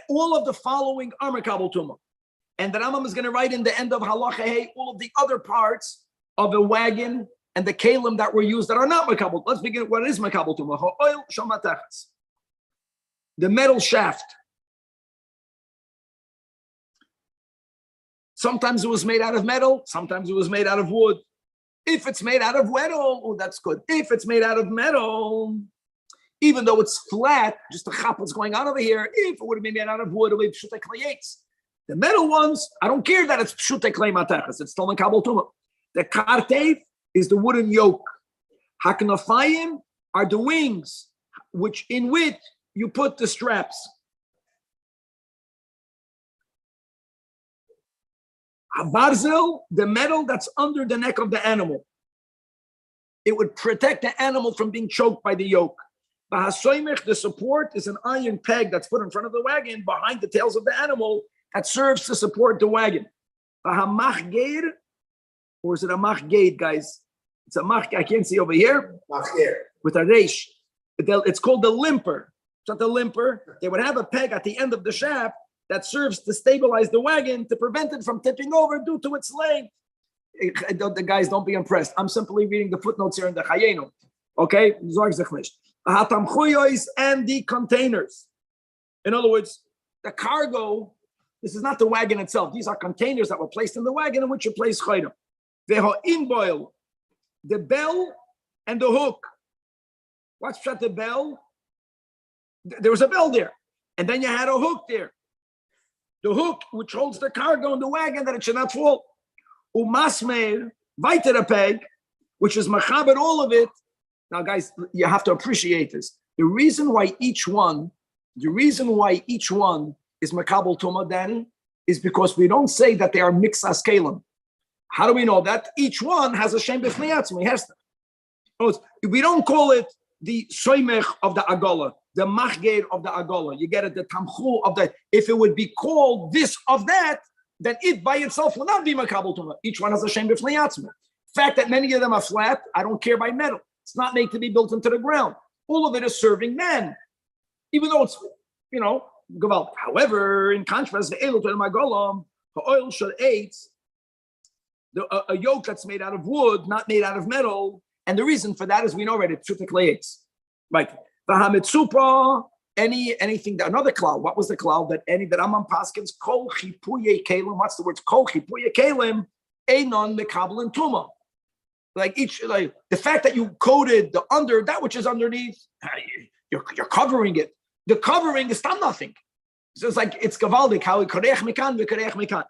all of the following are makabel tuma. And the Rambam is going to write in the end of halacha hey all of the other parts of a wagon and the kalim that were used that are not makabel. Let's begin. What is makabel tuma? Ha'oil shamatachas. The metal shaft. Sometimes it was made out of metal. Sometimes it was made out of wood. If it's made out of metal, oh, that's good. If it's made out of metal, even though it's flat, just the chap what's going on over here. If it would have been made out of wood, it would be pshutei klayetz. The metal ones, I don't care that it's pshutei klei matachas. It's still makabel tuma. The kartev is the wooden yoke. Haknafayim are the wings, in which you put the straps. Habarzel, the metal that's under the neck of the animal. It would protect the animal from being choked by the yoke. Bahasoymech, the support is an iron peg that's put in front of the wagon behind the tails of the animal that serves to support the wagon. Bahamachgeir, or is it a machgeid, guys? It's a mach. I can't see over here. Machgeir. With a reish. It's called the limper. It's not the limper. They would have a peg at the end of the shaft that serves to stabilize the wagon to prevent it from tipping over due to its length. The guys, don't be impressed. I'm simply reading the footnotes here in the Chayenu. Okay? And the containers. In other words, the cargo, this is not the wagon itself. These are containers that were placed in the wagon in which you place chayim. The bell and the hook. What's the bell? There was a bell there. And then you had a hook there. The hook which holds the cargo in the wagon that it should not fall. Umasmeir, weiter peg, which is machaber all of it. Now, guys, you have to appreciate this. The reason why each one is makabel tuma, Danny, is because we don't say that they are mixas kalim. How do we know that? Each one has a shem b'fnei atzmi. We don't call it the soymech of the agola, the machgeir of the agola. You get it, the tamchu of the. If it would be called this of that, then it by itself will not be makabel tuma. Each one has a shem b'fnei atzmi. Fact that many of them are flat, I don't care by metal. It's not made to be built into the ground. All of it is serving men, even though it's, gewalt. However, in contrast, the elu to the magolam, oil should eat a yoke that's made out of wood, not made out of metal. And the reason for that is we know already, pshutik leitz. Right. Vahamitsupa, anything that another cloud. What was the cloud that Amam Paskins kol chipuye kalim? What's the word? Kol chipuye kalim, einon mekabel and tuma. The fact that you coated the under that which is underneath, you're covering it. The covering is still nothing. So it's gavaldik how koreach mikan v'koreach mikan.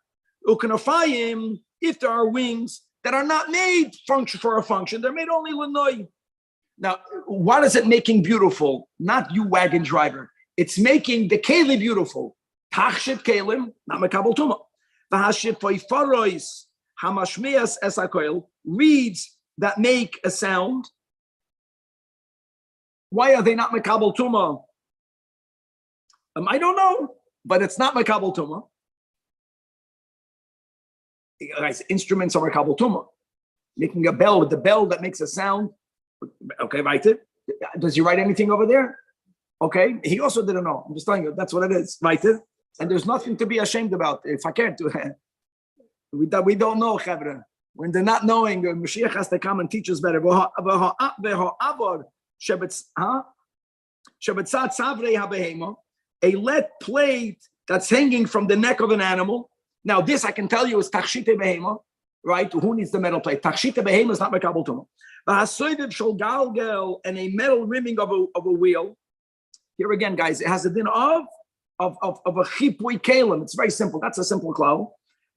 Ukanafayim, if there are wings that are not made for a function, they're made only l'noi. Now, what is it making beautiful? Not you, wagon driver. It's making the keli beautiful. Tachshit kelim, not mekabel tuma. V'hashit poifarois hamashmias esakoil, reeds that make a sound. Why are they not mekabel tuma? I don't know, but it's not mekabel tuma. Guys, instruments are makabel tuma. Making a bell with the bell that makes a sound. Okay, write it. Does he write anything over there? Okay, he also didn't know. I'm just telling you, that's what it is, right? And there's nothing to be ashamed about. If I can't do it, we don't know, Chavra. When they're not knowing, Mashiach has to come and teach us better. A lead plate that's hanging from the neck of an animal. Now, this I can tell you is tachshite behema, right? Who needs the metal plate? Tachshite behema is not mekabel tumah. And a metal rimming of a wheel. Here again, guys, it has a din of a chipui kalim. It's very simple. That's a simple klal.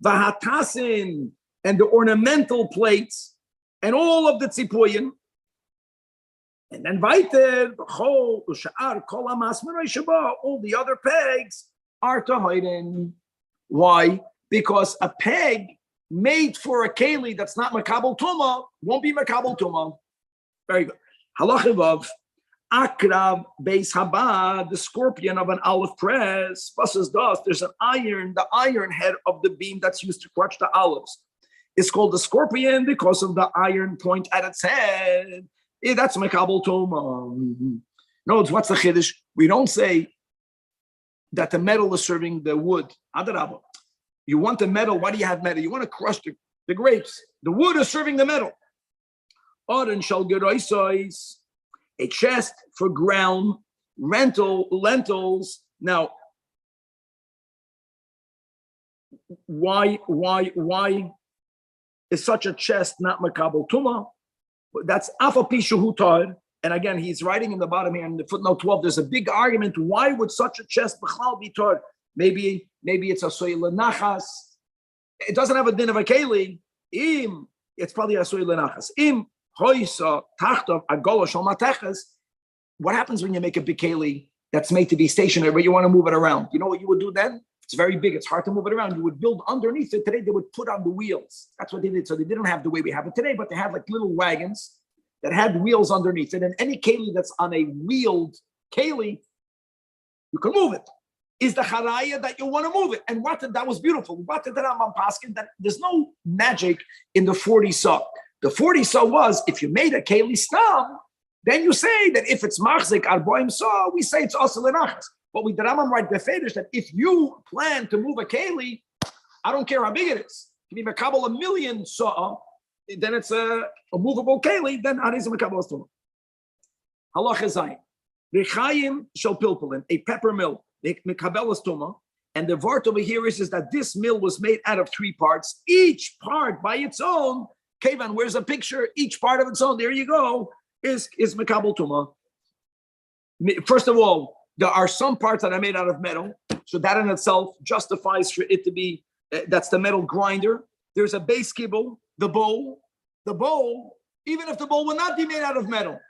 Vahatasin and the ornamental plates and all of the tzipuyin. And then weiter, all the other pegs are to Why? Because a peg made for a keli that's not makabel tuma won't be makabel tuma. Very good. Halacha vav. Akrab beis haba, the scorpion of an olive press. Buses dust. There's an iron, the iron head of the beam that's used to crush the olives. It's called the scorpion because of the iron point at its head. That's mekabel tuma. No, what's the chiddush? We don't say that the metal is serving the wood. Adarabah. You want the metal. Why do you have metal? You want to crush the grapes. The wood is serving the metal. Oren shall geroisois. A chest for ground lentils. Now, why is such a chest not makabel tuma? That's afa pishu hutar. And again, he's writing in the bottom here in the footnote 12. There's a big argument. Why would such a chest b'chlal be tar? Maybe it's a soy lenachas. It doesn't have a din of a keli. It's probably a soy lenachas. What happens when you make a big keli that's made to be stationary, but you want to move it around? You know what you would do then? It's very big. It's hard to move it around. You would build underneath it. Today, they would put on the wheels. That's what they did. So they didn't have the way we have it today, but they had like little wagons that had wheels underneath it. And any keli that's on a wheeled keli, you can move it. Is the charaya that you want to move it? And that was beautiful. What did the Rambam paskin? That there's no magic in the 40 saw. The 40 saw was if you made a keli stam, then you say that if it's machzik arboim saw, we say it's also lenachas. But we the Rambam write the fetish that if you plan to move a keli, I don't care how big it is. If you makabel 1,000,000 saw, then it's a movable keli. Then harizim makabel stuma. Halacha zayin. Rechayim shel pilpulin, a pepper mill. Mekabel stuma. And the vart over here is that this mill was made out of 3 parts. Each part by its own. Kevan, where's a picture? Each part of its own. There you go. Is mekabel tuma. First of all, there are some parts that are made out of metal, so that in itself justifies for it to be. That's the metal grinder. There's a base kibble, the bowl. Even if the bowl will not be made out of metal,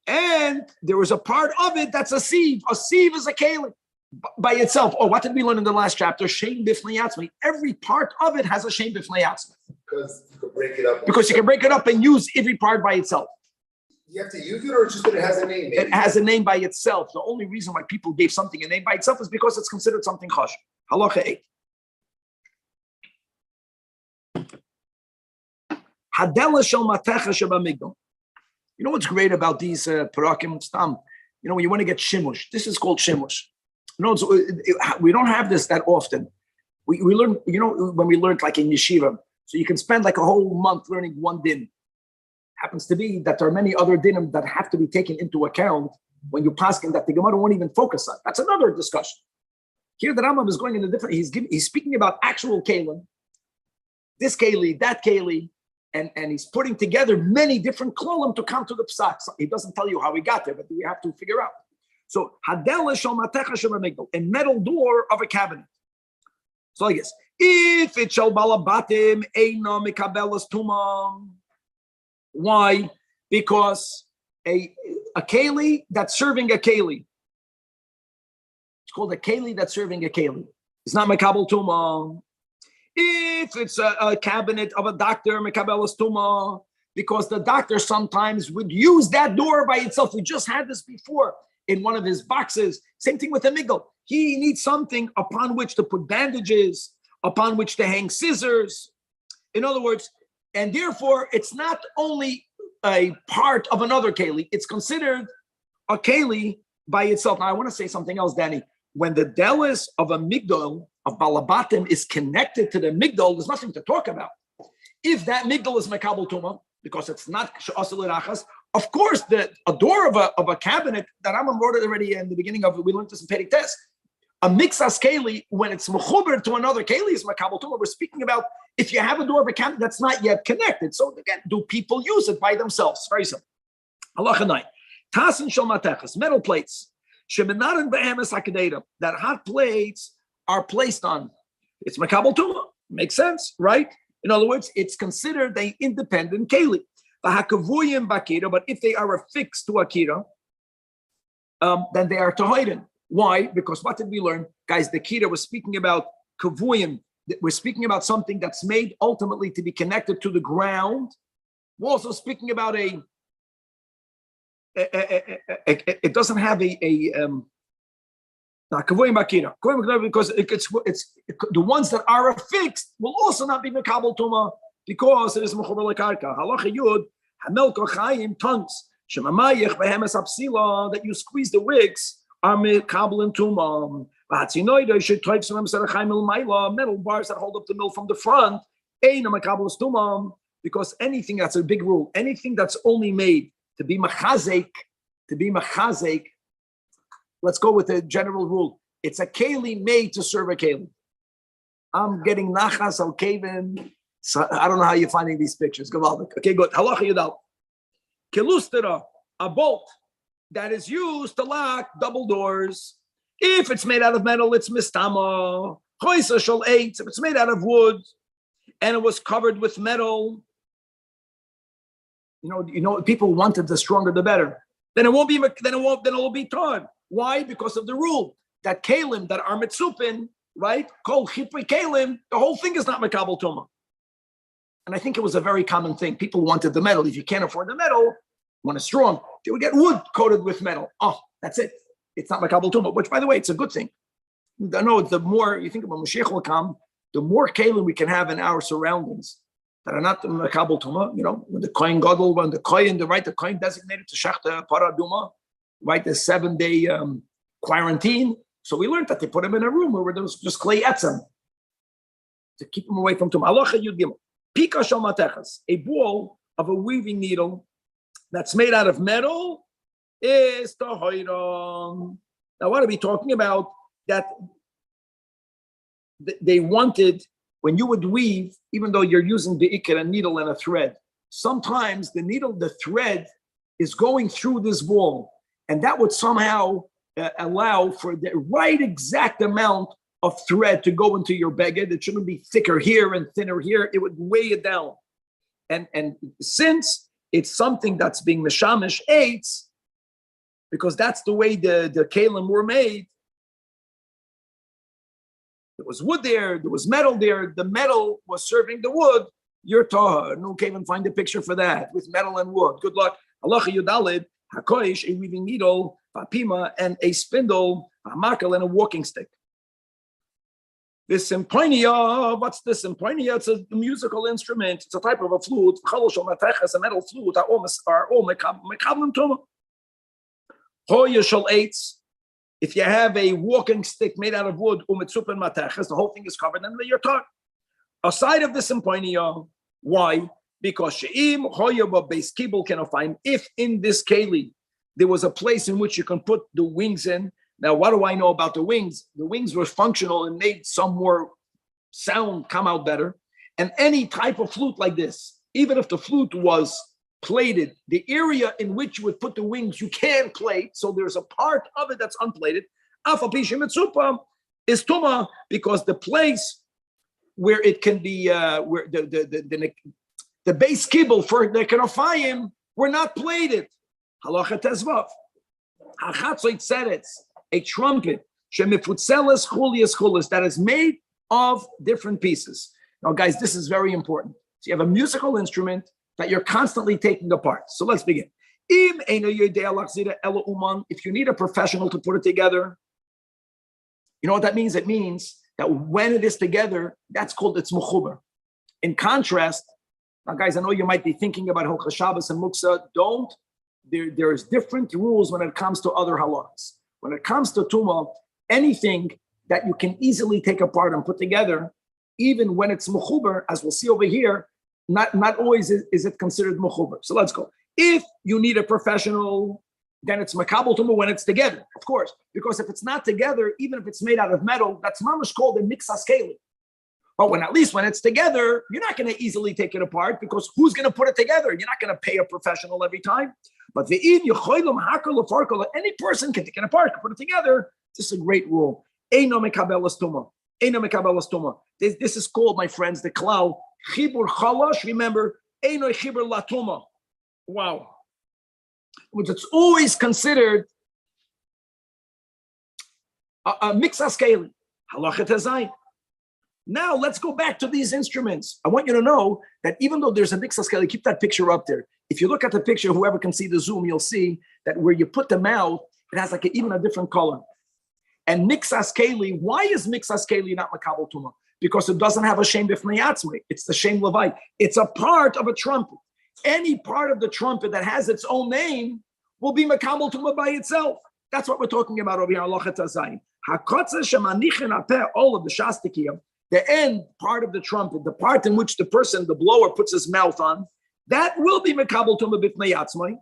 and there was a part of it that's a sieve. A sieve is a keli by itself. Oh, what did we learn in the last chapter? Shem bifnei atzmi. Every part of it has a shem bifnei atzmi. Because you can break it up. Because you can break it up and use every part by itself. You have to use it, or just that it has a name? Maybe? It has a name by itself. The only reason why people gave something a name by itself is because it's considered something chosh. Halacha 8. Hadela shel matecha shebamigdal. You know what's great about these parakim stam? You know, when you want to get shimush, this is called shimush. You know, we don't have this that often. We learn, you know, when we learned like in yeshiva, so you can spend like a whole month learning one din. Happens to be that there are many other dinim that have to be taken into account when you paskin that the Gemara won't even focus on. That's another discussion. Here the Rambam is going in a different. He's speaking about actual kalim, this keli, that keli, and he's putting together many different klolim to come to the psak. So he doesn't tell you how he got there, but we have to figure out. So hadela shel matecha shel migdal, a metal door of a cabinet. So I guess if it shall balabatim eina mikabelas tumam. Why? Because a keli that's serving a keli. It's called a keli that's serving a keli. It's not mekabel tuma. If it's a cabinet of a doctor, mekabelas tuma, because the doctor sometimes would use that door by itself. We just had this before in one of his boxes. Same thing with a migdal. He needs something upon which to put bandages, upon which to hang scissors. In other words, and therefore, it's not only a part of another keli, it's considered a keli by itself. Now, I want to say something else, Danny. When the delis of a migdal, of balabatim, is connected to the migdal, there's nothing to talk about. If that migdal is makabel tuma, because it's not she'asel l'rachas, of course, a door of a cabinet that Rambam wrote it already in the beginning of, we learned this in Perek Tes. A mixas keli, when it's mechuber to another keli, is makabel tuma. We're speaking about if you have a door of a cabinet that's not yet connected. So again, do people use it by themselves? Very simple. Halacha 9. Tasin shel matechas, metal plates. Sheminaran be'emes hakadeda, that hot plates are placed on. It's makabel tuma. Makes sense, right? In other words, it's considered an independent keli. V'hakavuyim bakira, but if they are affixed to akira, then they are tohoiden. Why? Because what did we learn? Guys, the kira was speaking about kavuyim. We're speaking about something that's made ultimately to be connected to the ground. We're also speaking about it doesn't have because it's the ones that are affixed will also not be mekabel tuma because it is mechuber lekarka. Halacha yud hamel kochayim tons shemamayich behemes apsila, that you squeeze the wicks are mekabel and tuma. V'hatzinoida should type some metal bars that hold up the mill from the front ain't a mekabel tuma, because anything that's a big rule, anything that's only made to be machazek, let's go with the general rule. It's a keli made to serve a keli. I'm getting nachas al kevin. So I don't know how you're finding these pictures. Okay, good. Halacha yudal. Kelustera, a bolt that is used to lock double doors. If it's made out of metal, it's mistama. Choisa shel eitz. If it's made out of wood and it was covered with metal, you know, people wanted the stronger the better. Then it will be torn. Why? Because of the rule that kalim that are mitzupin, right? Kol chipri kalim, the whole thing is not makabel tuma. And I think it was a very common thing. People wanted the metal. If you can't afford the metal, want it strong, they would get wood coated with metal. Oh, that's it. It's not makabel tuma, which, by the way, it's a good thing. I know the more you think about Mashiach will come, the more kalim we can have in our surroundings that are not the makabel tuma. When the kohen gadol, when the kohen designated to shachta paraduma, right, the 7-day quarantine. So we learned that they put him in a room where there was just clay etzem to keep him away from tuma. Halacha yud gimel. Pika shel matechas, a ball of a weaving needle that's made out of metal is tohoidon. Now, what are we talking about? That they wanted, when you would weave, even though you're using the ikar, a needle and a thread, sometimes the thread is going through this ball, and that would somehow allow for the right exact amount of thread to go into your beged. It shouldn't be thicker here and thinner here. It would weigh it down. And since it's something that's being meshamish eitz, because that's the way the kalim were made, there was wood there was metal there, the metal was serving the wood, you're tahar. No, can't even find a picture for that, with metal and wood. Good luck. Halacha yudalid, hakoish, a weaving needle, papima, and a spindle, a makal, and a walking stick. This symphonia, what's the symphonia? It's a musical instrument. It's a type of a flute. A metal flute. Are all mekablim tuma. Hoya shel eitz. If you have a walking stick made out of wood, umitzupen matechas, the whole thing is covered, and you're taught. Aside of the symphonia, why? Because she'im hoya base kibul cannot find. If in this keli there was a place in which you can put the wings in. Now, what do I know about the wings? The wings were functional and made some more sound come out better. And any type of flute like this, even if the flute was plated, the area in which you would put the wings, you can't plate. So there's a part of it that's unplated. Alpha Pishim Mitsupa is Tuma, because the place where it can be, where the base kibble for the Kanafayim were not plated. Halacha Tezvav. Hachatzoit Seretz. A trumpet, shemifutzeles chulias chulis, that is made of different pieces. Now, guys, this is very important. So you have a musical instrument that you're constantly taking apart. So let's begin. If you need a professional to put it together, you know what that means? It means that when it is together, that's called its mechuber. In contrast, now, guys, I know you might be thinking about Hilchos Shabbos and Muksa. Don't there's different rules when it comes to other halachas. When it comes to tumah, anything that you can easily take apart and put together, even when it's mechuber, as we'll see over here, not always is it considered mechuber. So let's go. If you need a professional, then it's makabel tumah when it's together, of course. Because if it's not together, even if it's made out of metal, that's mamash called a mixas keli. But at least when it's together, you're not going to easily take it apart because who's going to put it together? You're not going to pay a professional every time. But any person can take it apart, can put it together. This is a great rule. This is called, my friends, the klal chibur chalash. Remember, eino chibur latuma. Wow, which it's always considered a mixas keli. Halachat hazayin. Now let's go back to these instruments. I want you to know that even though there's a mixas keli, keep that picture up there. If you look at the picture, whoever can see the zoom, you'll see that where you put them out, it has like even a different color. And mixas keli, why is mixas keli not makabel tumah? Because it doesn't have a shem b'fnei atzmei. It's the shem levai. It's a part of a trumpet. Any part of the trumpet that has its own name will be makabel tumah by itself. That's what we're talking about over here. Halachat hazayin. Hakotze shemanichin apeh, all of the shastikiyah, the end part of the trumpet, the part in which the person, the blower, puts his mouth on, that will be makabel tumah b'fnei atzmai.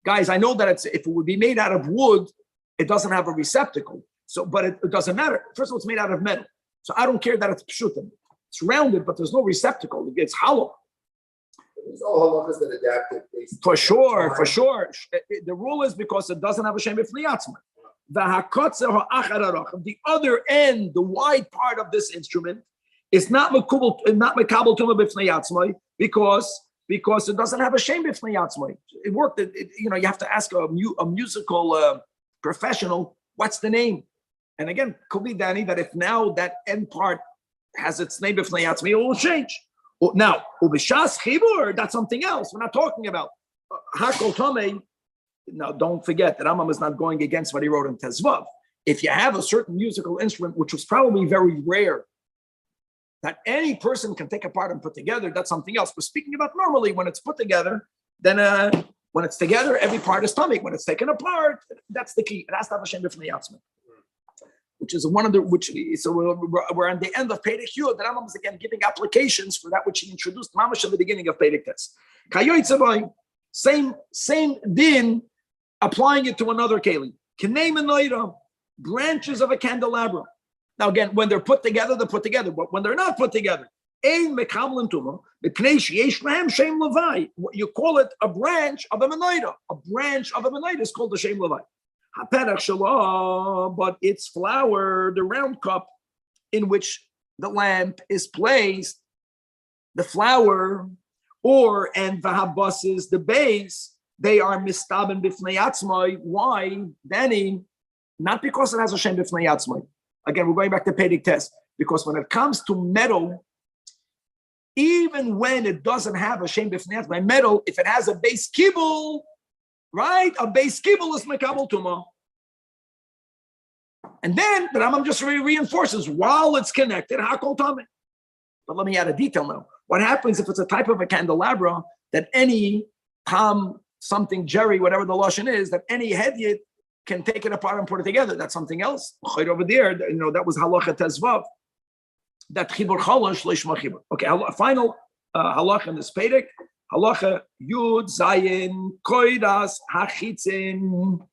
Guys, I know that if it would be made out of wood, it doesn't have a receptacle. So, but it doesn't matter. First of all, it's made out of metal. So I don't care that it's pshutim. It's rounded, but there's no receptacle. It's hollow. There's all halachas that adapt it based. For sure. The rule is because it doesn't have a shem b'fnei atzmai. The other end, the wide part of this instrument, is not makabel tumah b'fnei atzmai because it doesn't have a shem b'fnei atzmai. It worked. You have to ask a musical professional, what's the name? And again, could be, Danny, that if now that end part has its name b'fnei atzmai, it will change. Now, ubishas chibur, that's something else. We're not talking about hakol tomei. Now, don't forget that Rambam is not going against what he wrote in Tezvav. If you have a certain musical instrument, which was probably very rare, that any person can take apart and put together, that's something else. But speaking about normally, when it's put together, then when it's together, every part is tummy. When it's taken apart, that's the key. It has to have a shem b'fnei atzmai, which is one of the so we're on the end of Perek Yud. The Rambam is again giving applications for that which he introduced mamash at the beginning of Perek Tes. Kayoytzavai, same din, applying it to another keli. Knei menorah, branches of a candelabra. Now again, when they're put together, they're put together. But when they're not put together, ein mekabel tumah b'pnei sheyesh lahem shem levai. You call it a branch of a menorah. A branch of a menorah is called the shem levai. Haperach shalah, but its flower, the round cup in which the lamp is placed, the flower, and vahabas, the base, they are mistaben b'fnei atzmai. Why, Danny? Not because it has a shem b'fnei atzmai. Again, we're going back to Perek Tes, because when it comes to metal, even when it doesn't have a shem b'fnei atzmai, metal, if it has a base kibul, right? A base kibul is makabel tumah. And then the Rambam just reinforces while it's connected, hakol tameh. But let me add a detail now. What happens if it's a type of a candelabra that any Tom, something, Jerry, whatever the lashon is, that any hedyot can take it apart and put it together? That's something else. Right over there, that was halacha tezvav. That chibur chalash leishma chibur. Okay, final halacha in this Perek. Halacha Yud Zayin Koidas Hachitzin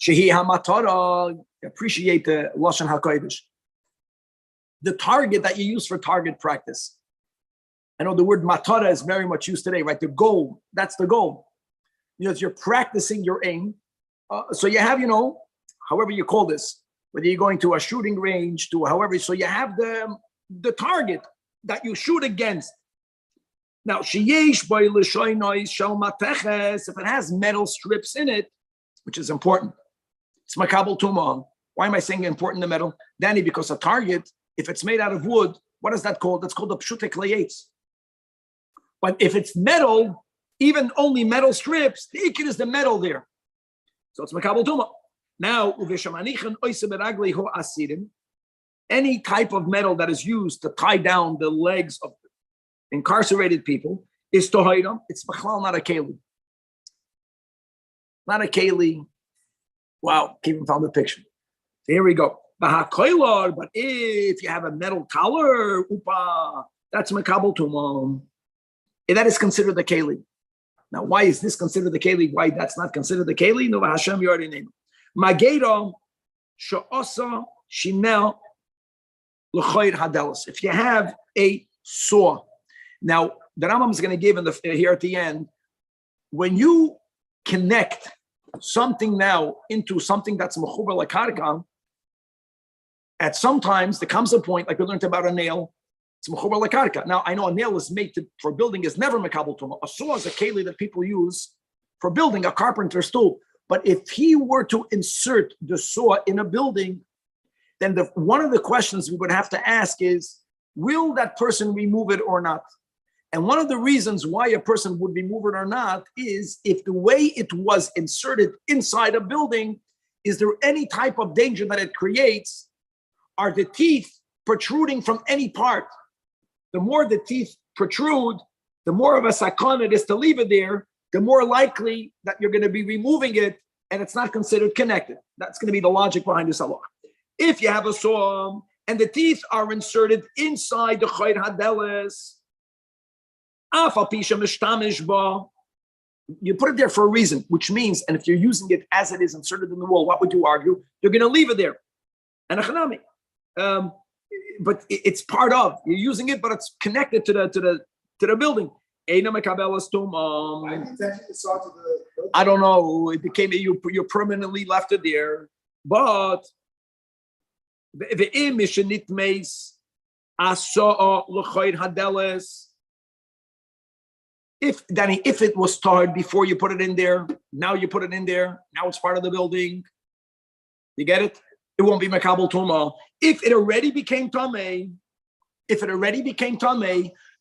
Shehi Hamatara. Appreciate the Lashon HaKodesh. The target that you use for target practice. I know the word matara is very much used today, right? The goal, that's the goal. You're practicing your aim. So you have, however you call this, whether you're going to a shooting range, to however, so you have the target that you shoot against. Now, if it has metal strips in it, which is important, it's makabel tumah. Why am I saying important, the metal? Danny, because a target, if it's made out of wood, what is that called? That's called a pshutek layetz. But if it's metal, even only metal strips, the ikid is the metal there. So it's makabel tumah. Now, any type of metal that is used to tie down the legs of incarcerated people is tohayram. It's b'chlal, not a keli. Not a keli. Wow, can't even find the picture. So here we go. But if you have a metal collar, that's mekabel tumah. And that is considered the keli. Now, why is this considered the keli? Why that's not considered the keli? No, Hashem, you already named it. Mageda she'osa shinel l'choyer hadelos. If you have a saw, now the Rambam is going to give here at the end, when you connect something now into something that's mechuber lakarka, at sometimes there comes a point, like we learned about a nail, it's mechuber lakarka. Now I know a nail is made for building is never mekabel tumah. A saw is a keli that people use for building, a carpenter's tool. But if he were to insert the saw in a building, then one of the questions we would have to ask is, will that person remove it or not? And one of the reasons why a person would remove it or not is if the way it was inserted inside a building, is there any type of danger that it creates? Are the teeth protruding from any part? The more the teeth protrude, the more of a sakon it is to leave it there, the more likely that you're going to be removing it and it's not considered connected. That's going to be the logic behind this halakha. If you have a saw and the teeth are inserted inside the choyer hadeles, you put it there for a reason, which means, and if you're using it as it is inserted in the wall, what would you argue? You're going to leave it there. And but it's part of, you're using it, but it's connected to the building. I don't know. It became you permanently left it there, but if it was started before you put it in there, now you put it in there, now it's part of the building. You get it? It won't be mekabel tumah. If it already became tamei,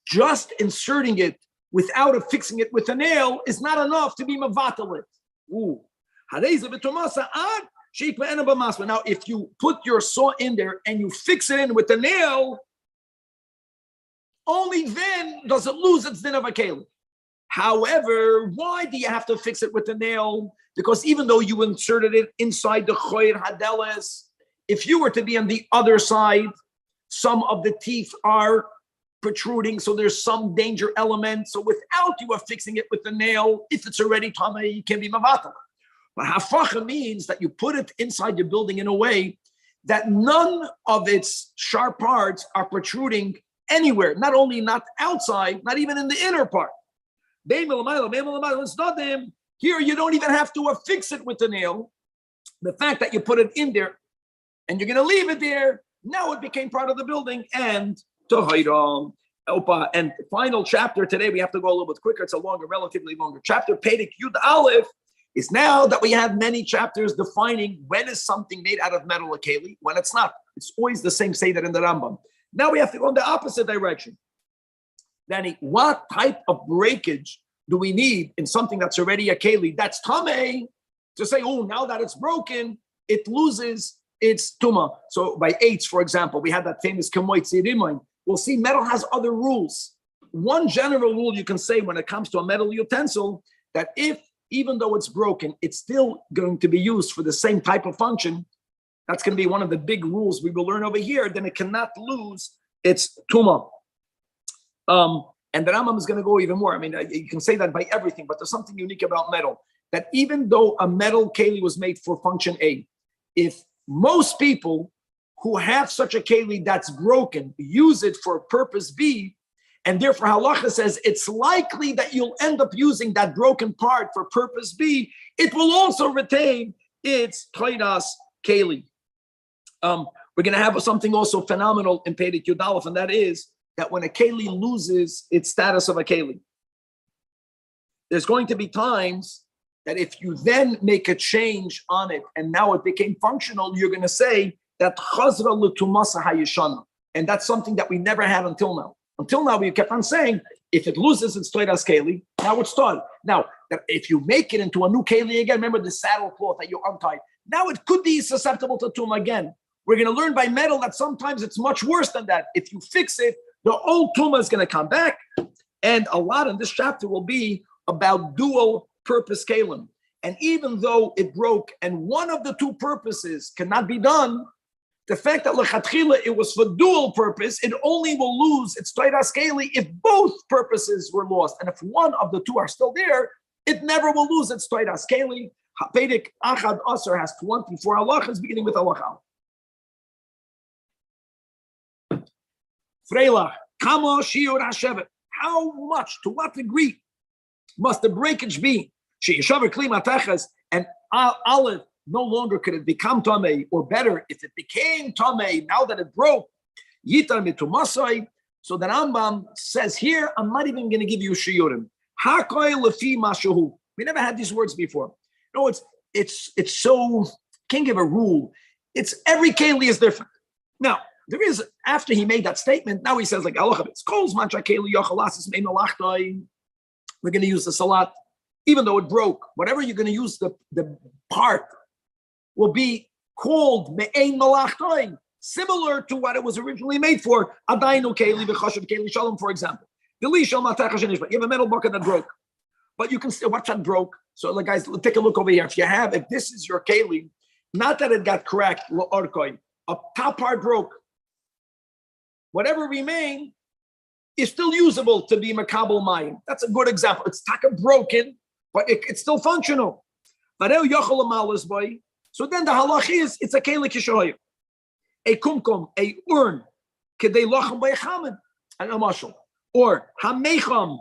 just inserting it without fixing it with a nail is not enough to be mavatal it. Now, if you put your saw in there and you fix it in with a nail, only then does it lose its din of a keli. However, why do you have to fix it with a nail? Because even though you inserted it inside the choyer hadeles, if you were to be on the other side, some of the teeth are protruding, so there's some danger element. So without you fixing it with the nail, if it's already tamei, you can be mavatal. But hafacha means that you put it inside your building in a way that none of its sharp parts are protruding anywhere, not only not outside, not even in the inner part. Here, you don't even have to fix it with the nail. The fact that you put it in there and you're going to leave it there, now it became part of the building. And and the final chapter today, we have to go a little bit quicker. It's a relatively longer chapter. Perek Yud Aleph is now that we have many chapters defining when is something made out of metal a keli, when it's not. It's always the same say that in the Rambam. Now we have to go in the opposite direction. Danny, what type of breakage do we need in something that's already a keli, that's tamei, to say, oh, now that it's broken, it loses its tuma. So by eights, for example, we had that famous kemoy tzirimain. We'll see metal has other rules. One general rule you can say when it comes to a metal utensil, that even though it's broken, it's still going to be used for the same type of function. That's going to be one of the big rules we will learn over here. Then it cannot lose its tuma. And the Rambam is going to go even more. I mean, you can say that by everything, but there's something unique about metal, that even though a metal keli was made for function A, if most people who have such a keli that's broken use it for purpose B, and therefore halacha says it's likely that you'll end up using that broken part for purpose B, it will also retain its toidas keli. We're going to have something also phenomenal in Perek Yud Aleph, and that is that when a keli loses its status of a keli, there's going to be times that if you then make a change on it and now it became functional, you're going to say that chazra l'tumasa hayishana, and that's something that we never had until now. Until now, we kept on saying if it loses its toidas keli, now it's started. Now, if you make it into a new keli again, remember the saddle cloth that you untied. Now it could be susceptible to tum again. We're going to learn by metal that sometimes it's much worse than that. If you fix it, the old tumah is going to come back, And a lot in this chapter will be about dual purpose kalim. And even though it broke and one of the two purposes cannot be done, the fact that lechatchila it was for dual purpose, it only will lose its toiras keli if both purposes were lost. And if one of the two are still there, it never will lose its toiras keli. Hapedic Achad Aser has 24 halachas, beginning with halacha. Freilach, Kama Shiur Hashevet. How much, to what degree must the breakage be? She'yeshaver Kli Matachas, and Aleph, no longer could it become Tamei, or better, if it became Tamei, now that it broke, Yitar Mitumasai. So the Rambam says here, I'm not even going to give you Shiurim. Hakoy Lefi Mashahu. We never had these words before. No, it's so, can't give a rule. It's every keli is different. Now, there is, after he made that statement, now he says like, we're going to use the salat, even though it broke. Whatever you're going to use, the part will be called me'ein malachtoin, similar to what it was originally made for. Adainu keli v'chashav keli shalom, for example. You have a metal bucket that broke, but you can still watch that broke. So, like, guys, take a look over here. If this is your keli, not that it got cracked, a top part broke. Whatever remained is still usable to be makabel mayim. That's a good example. It's taka broken, but it's still functional. So then the halach is it's a keli kishoyim, a kumkum, a urn, kedei lochem b'yechamen, and a mashal, or hamecham.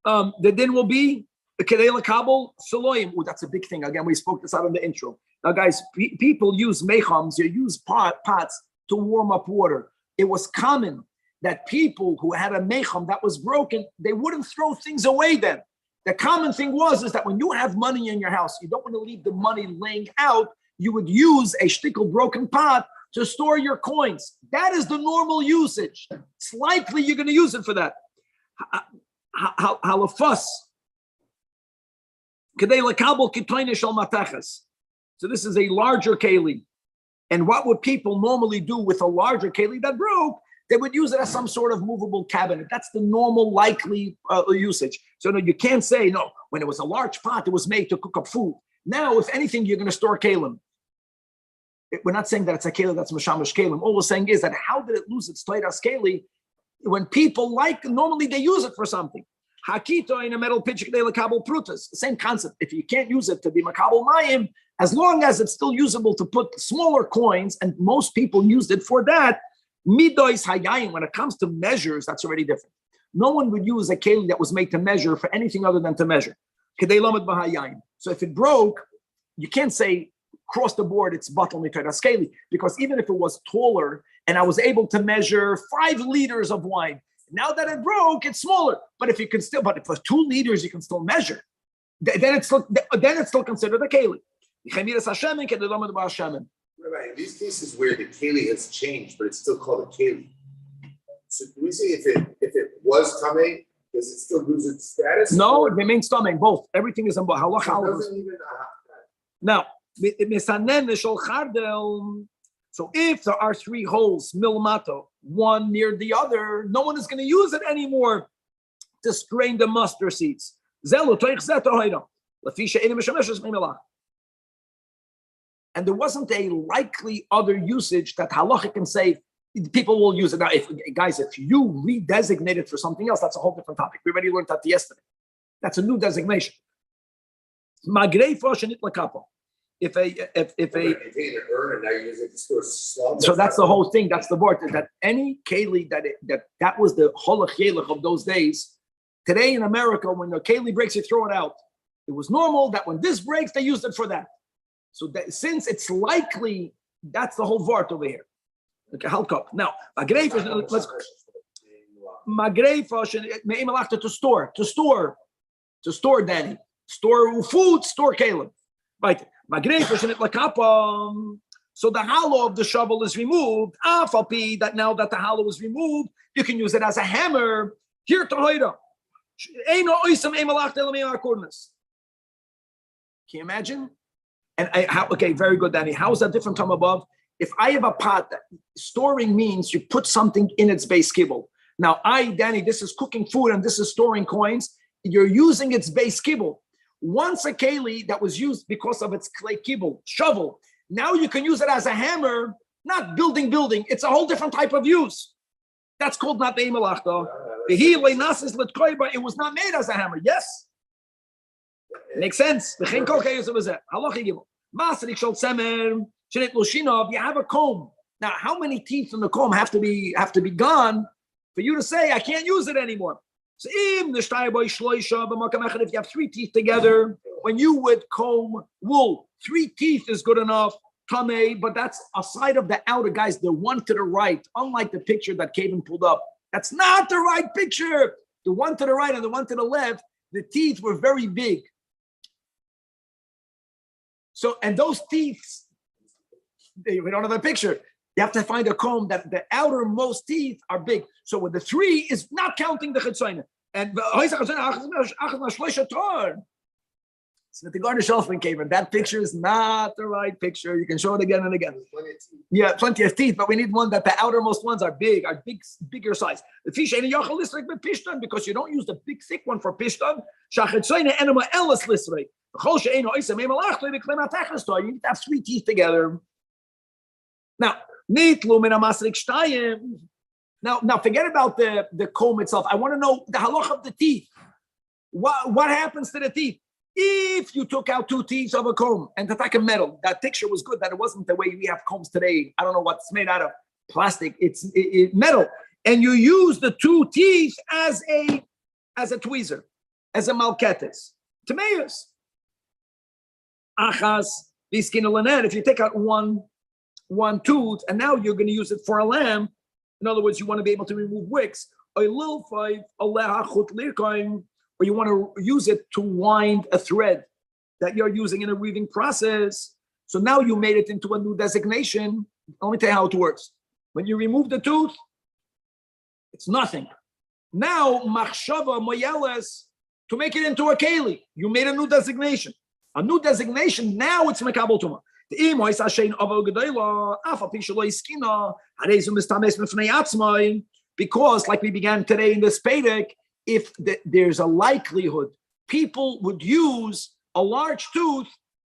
The din will be kedei lakabel saloyim. Oh, that's a big thing. Again, we spoke this out in the intro. Now, guys, people use mechams. You use pots to warm up water. It was common that people who had a mecham that was broken, they wouldn't throw things away then. The common thing is that when you have money in your house, you don't want to leave the money laying out. You would use a shtickle broken pot to store your coins. That is the normal usage. It's likely you're going to use it for that. Halafas. So this is a larger keli. And what would people normally do with a larger keli that broke? They would use it as some sort of movable cabinet. That's the normal, likely usage. So no, you can't say, no, when it was a large pot, it was made to cook up food. Now, if anything, you're going to store kalim. We're not saying that it's a keli that's mashamash kalim. All we're saying is that how did it lose its toiras keli? When people normally they use it for something. Hakito in a metal pitch, kabel prutas. The same concept. If you can't use it to be makabel mayim, as long as it's still usable to put smaller coins, and most people used it for that, midois hayayim, when it comes to measures, that's already different. No one would use a keli that was made to measure for anything other than to measure. So if it broke, you can't say across the board it's batal mitoras keli, because even if it was taller and I was able to measure 5 liters of wine, now that it broke, it's smaller. But if it was 2 liters, you can still measure. Then it's still considered a keli. Right, in these cases where the keli has changed, but it's still called a keli. So do we say if it was tamei, does it still lose its status? No, it remains tamei. Both. Everything is in halach. Now, so if there are 3 holes, milmato, one near the other, no one is going to use it anymore to strain the mustard seeds. And there wasn't a likely other usage that halacha can say people will use it. Now, if you redesignate it for something else, that's a whole different topic. We already learned that yesterday. That's a new designation. If so that's the whole thing. That's the board. That any keli that was the holach yelech of those days. Today in America, when the keli breaks, you throw it out. It was normal that when this breaks, they used it for that. So that, since it's likely, that's the whole vart over here. Okay, halkop. Now, let's to store, Danny, store food, store kalim. Right. So the hollow of the shovel is removed. That now that the hollow is removed, you can use it as a hammer. Here to Hoida. Can you imagine? And okay, very good, Danny. How is that different from above? If I have a pot, storing means you put something in its base kibble. Now, Danny, this is cooking food and this is storing coins. You're using its base kibble. Once a keli that was used because of its clay kibble, shovel, now you can use it as a hammer, not building. It's a whole different type of use. That's called not be'im malachta. It was not made as a hammer. Yes. Makes sense. You have a comb. Now, how many teeth in the comb have to be gone for you to say I can't use it anymore? So if you have 3 teeth together, when you would comb wool, 3 teeth is good enough. But that's aside of the outer, guys, the one to the right, unlike the picture that Kevin pulled up. That's not the right picture. The one to the right and the one to the left, the teeth were very big. So, and those teeth, we don't have a picture. You have to find a comb that the outermost teeth are big. So with the 3 is not counting the chitzoyne. And so the garden shelf in Cameron, that picture is not the right picture. You can show it again and again. Yeah, plenty of teeth, but we need one that the outermost ones are bigger size. The fish ain't yochel lisrek with pishtan because you don't use the big thick one for pishtan. Shachetzoyne enema elas lisrek. You need to have 3 teeth together. Now, now forget about the comb itself. I want to know the halach of the teeth. What happens to the teeth? If you took out 2 teeth of a comb and to take a metal, that picture was good, that it wasn't the way we have combs today. I don't know what's made out of plastic. It's metal. And you use the 2 teeth as a tweezer, as a malketes. Tomatoes. Achas, if you take out one tooth and now you're going to use it for a lamp, in other words, you want to be able to remove wicks, or you want to use it to wind a thread that you're using in a weaving process. So now you made it into a new designation. Let me tell you how it works. When you remove the tooth, it's nothing. Now, machshava moyeles, to make it into a keli, you made a new designation. A new designation, now it's mekabel tuma. Because, like we began today in this Pedek, if there's a likelihood people would use a large tooth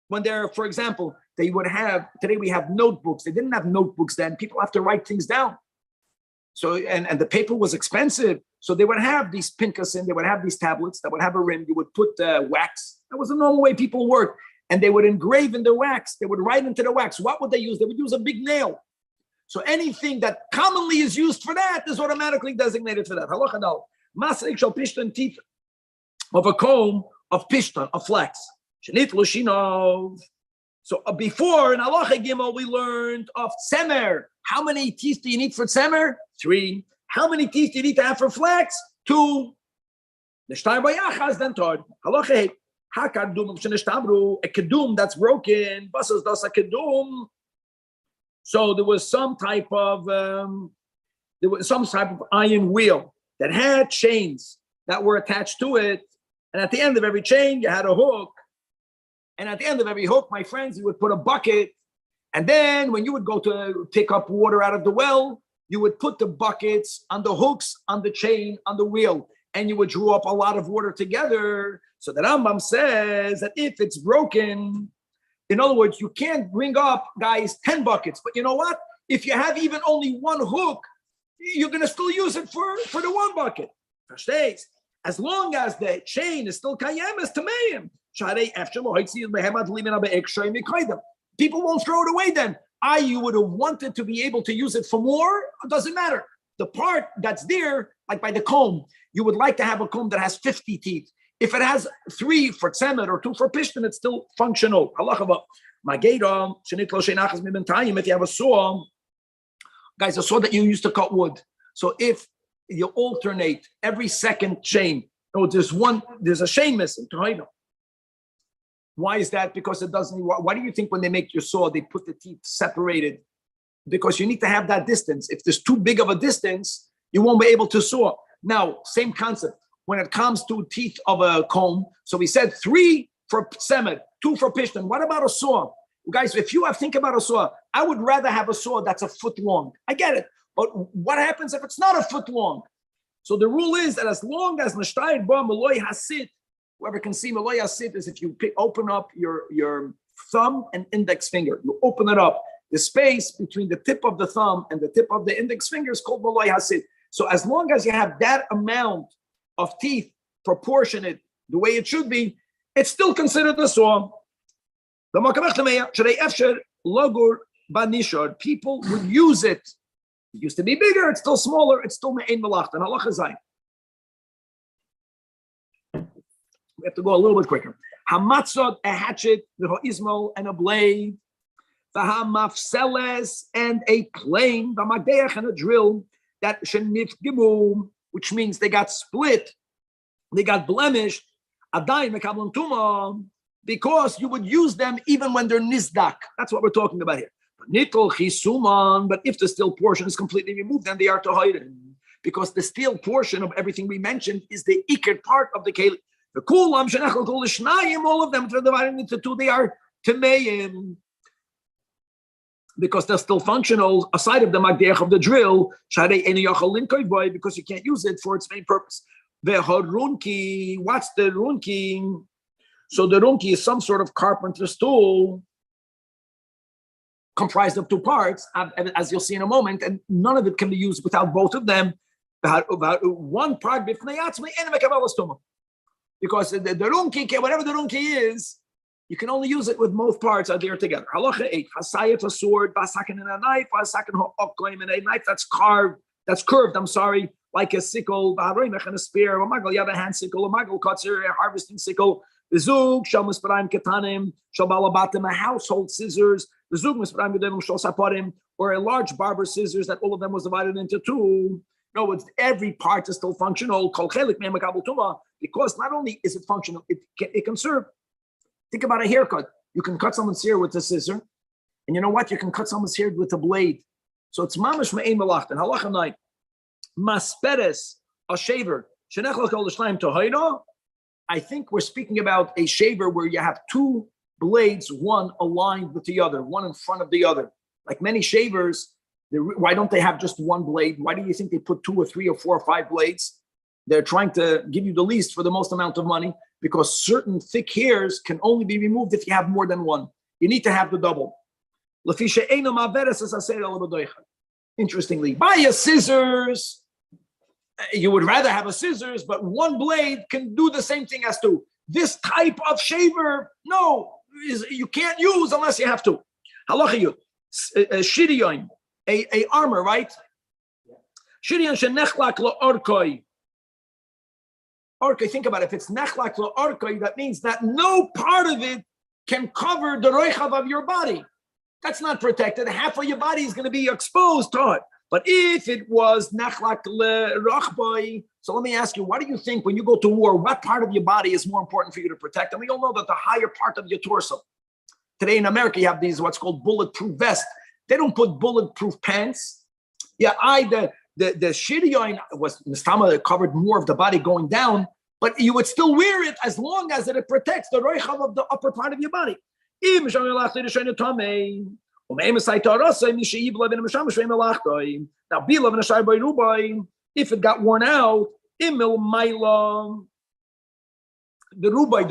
when they're, for example, today we have notebooks. They didn't have notebooks then. People have to write things down. So, and the paper was expensive. So they would have these pinkasin, they would have these tablets that would have a rim. You would put wax. That was the normal way people worked. And they would engrave in the wax. They would write into the wax. What would they use? They would use a big nail. So anything that commonly is used for that is automatically designated for that. Halacha dal. Masrik shal pishtan, teeth of a comb of pishtan, of flax. Shenit lushinov. So before in Halacha Gimel we learned of tzemer. How many teeth do you need for tzemer? 3. How many teeth do you need to have for flax? 2. The shtar bayachas then toward Halacha a kedum that's broken. Basas das a kedum. So there was some type of iron wheel that had chains that were attached to it, and at the end of every chain you had a hook, and at the end of every hook, my friends, you would put a bucket, and then when you would go to pick up water out of the well, you would put the buckets on the hooks, on the chain, on the wheel, and you would draw up a lot of water together. So the Rambam says that if it's broken, in other words, you can't bring up, guys, 10 buckets. But you know what? If you have even only one hook, you're going to still use it for the one bucket. Verstehst? As long as the chain is still kayemes to meim. People won't throw it away then. You would have wanted to be able to use it for more. It doesn't matter. The part that's there, like by the comb, you would like to have a comb that has 50 teeth. If it has 3 for tzemet or 2 for pishtan, it's still functional. If you have a saw, guys, a saw that you use to cut wood. So if you alternate every second chain, there's a chain missing. Why is that? Because it doesn't. Why do you think when they make your saw, they put the teeth separated? Because you need to have that distance. If there's too big of a distance, you won't be able to saw. Now, same concept. When it comes to teeth of a comb, so we said 3 for tzemet, 2 for pishtan. What about a saw? Guys, if you think about a saw, I would rather have a saw that's a foot long. I get it. But what happens if it's not a foot long? So the rule is that as long as Mashtayid Ba Maloi Hasit, whoever can see Maloi Hasit is if you open up your thumb and index finger. You open it up. The space between the tip of the thumb and the tip of the index finger is called Maloi Hasit. So as long as you have that amount of teeth proportionate the way it should be, it's still considered a saw. People would use it. It used to be bigger, it's still smaller, it's still me'ein malach. And halacha zayin. We have to go a little bit quicker. Hamatzot, a hatchet, the ha'izmol, and a blade. The hamafseles, and a plane. The magdeach, and a drill. That shenifgimu, which means they got split, they got blemished. Adayin mekablan tuma, because you would use them even when they're nizdak. That's what we're talking about here. Nitol chisuman, but if the steel portion is completely removed, then they are tohayrin, because the steel portion of everything we mentioned is the ikar part of the keli. The kulam shenachal kol shnayim, all of them, if they're divided into two, they are temeim, because they're still functional aside of the magdeach of the drill. Sharei eni yachal linkoy boy, because you can't use it for its main purpose. The harunki, what's the runki? So the runki is some sort of carpenter's tool comprised of two parts, as you'll see in a moment, and none of it can be used without both of them. About one part, because the runki, whatever the runki is, you can only use it with both parts are there together. Halacha 8, hasayat, a sword, basakin, and a knife, basakin, and a knife that's curved, I'm sorry, like a sickle, and a spear, a magal, you have a hand sickle, a magal kutzer, a harvesting sickle, the zug, shal misparayim ketanim, shal balabatim, a household scissors, the zug misparayim gedolim shal saparim, or a large barber scissors that all of them was divided into two. No, it's every part is still functional. Kol chelik me'em makabel tuma, because not only is it functional, it can serve. Think about a haircut. You can cut someone's hair with a scissor, and you know what? You can cut someone's hair with a blade. So it's mamash me'ein malach. And halacha 9. Masperes, a shaver. I think we're speaking about a shaver where you have two blades, one aligned with the other, one in front of the other. Like many shavers, why don't they have just one blade? Why do you think they put 2 or 3 or 4 or 5 blades? They're trying to give you the least for the most amount of money, because certain thick hairs can only be removed if you have more than one. You need to have the double. Interestingly, buy a scissors. You would rather have a scissors, but one blade can do the same thing as two. This type of shaver, no, you can't use unless you have to. Halacha shiriyon, a armor, right? Shiriyon shenechlak lo orkoi. Orkoi, think about it. If it's nechlak lo orkoi, that means that no part of it can cover the roichav of your body. That's not protected. Half of your body is going to be exposed to it. But if it was nachlak le-rachboi, so let me ask you, what do you think when you go to war, what part of your body is more important for you to protect? And we all know that the higher part of your torso. Today in America, you have these what's called bulletproof vests. They don't put bulletproof pants. Yeah, the shiriyon was mistama covered more of the body going down, but you would still wear it as long as it protects the roichav of the upper part of your body. Now, if it got worn out, the rubai,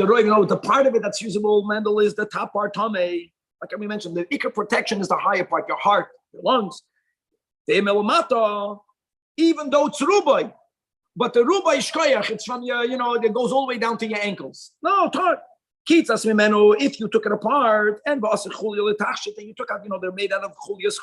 the part of it that's usable, Mendel, is the top part, tame. Like we mentioned, the ikar protection is the higher part, your heart, your lungs. Even though it's rubai, but the rubai is koyach, it's from your, it goes all the way down to your ankles. No, if you took it apart and you took out, they're made out of chulias,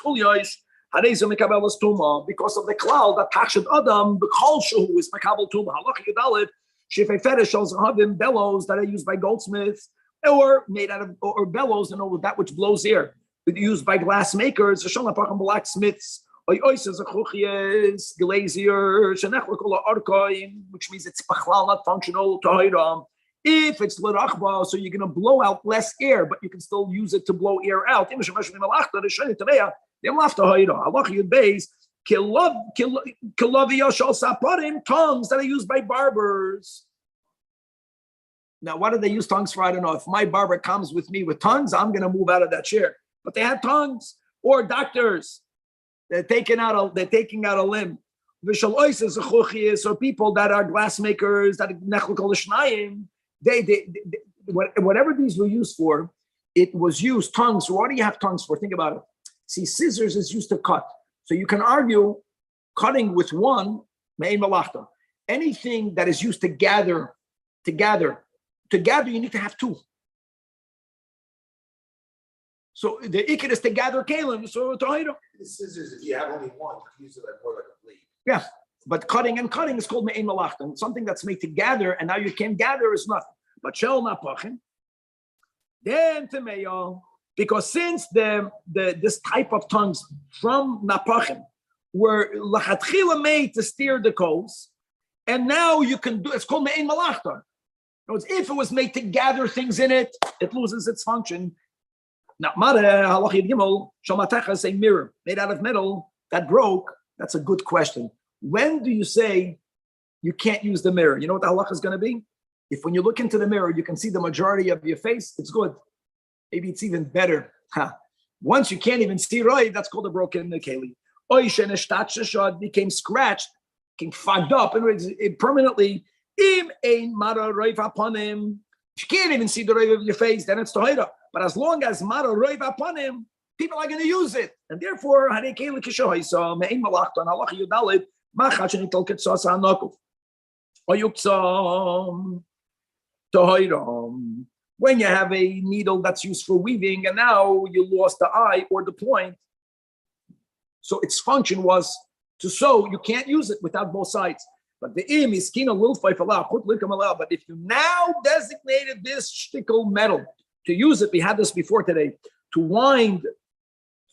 because of the cloud that tachshet adam, the kol is makabel tuma. Halach yudalit, shifei fetish havim bellows that are used by goldsmiths, or made out of or bellows, that which blows air, used by glass makers, blacksmiths, glaziers, which means it's not functional to. If it's l'rachba, so you're going to blow out less air, but you can still use it to blow air out. Tongues that are used by barbers. Now, what do they use tongues for? I don't know. If my barber comes with me with tongues, I'm going to move out of that chair. But they have tongues. Or doctors, they're taking out a limb. V'shal oises achuchias, or people that are glassmakers, that nechlikol shnayim, whatever these were used for, it was used, tongues. So what do you have tongues for? Think about it. See, scissors is used to cut. So you can argue cutting with one, me'ein malachta. Anything that is used to gather, you need to have two. So the ikid is to gather kalim. So the scissors, if you have only one, you can use it more like a blade. Yeah, but cutting is called me'ein malachta. Something that's made to gather, and now you can't gather is nothing. But shel napachim, then temeyo, because since this type of tongues from napachim were lachatchila made to steer the coals, and now you can do, it's called me'ein malachta. If it was made to gather things in it, it loses its function. Now, halachid gimel shamatachas, a mirror made out of metal that broke. That's a good question. When do you say you can't use the mirror? You know what the halacha is going to be? If when you look into the mirror, you can see the majority of your face, it's good. Maybe it's even better. Once you can't even see right, that's called a broken keli. Oishen became scratched, became fogged up, and it permanently. If you can't even see the roiv of your face, then it's tohira. But as long as mara roiv upon him, people are going to use it, and therefore, when you have a needle that's used for weaving, and now you lost the eye or the point, so its function was to sew. You can't use it without both sides. But the im is kina will fight allowed. But if you now designated this shtickle metal to use it, we had this before today, to wind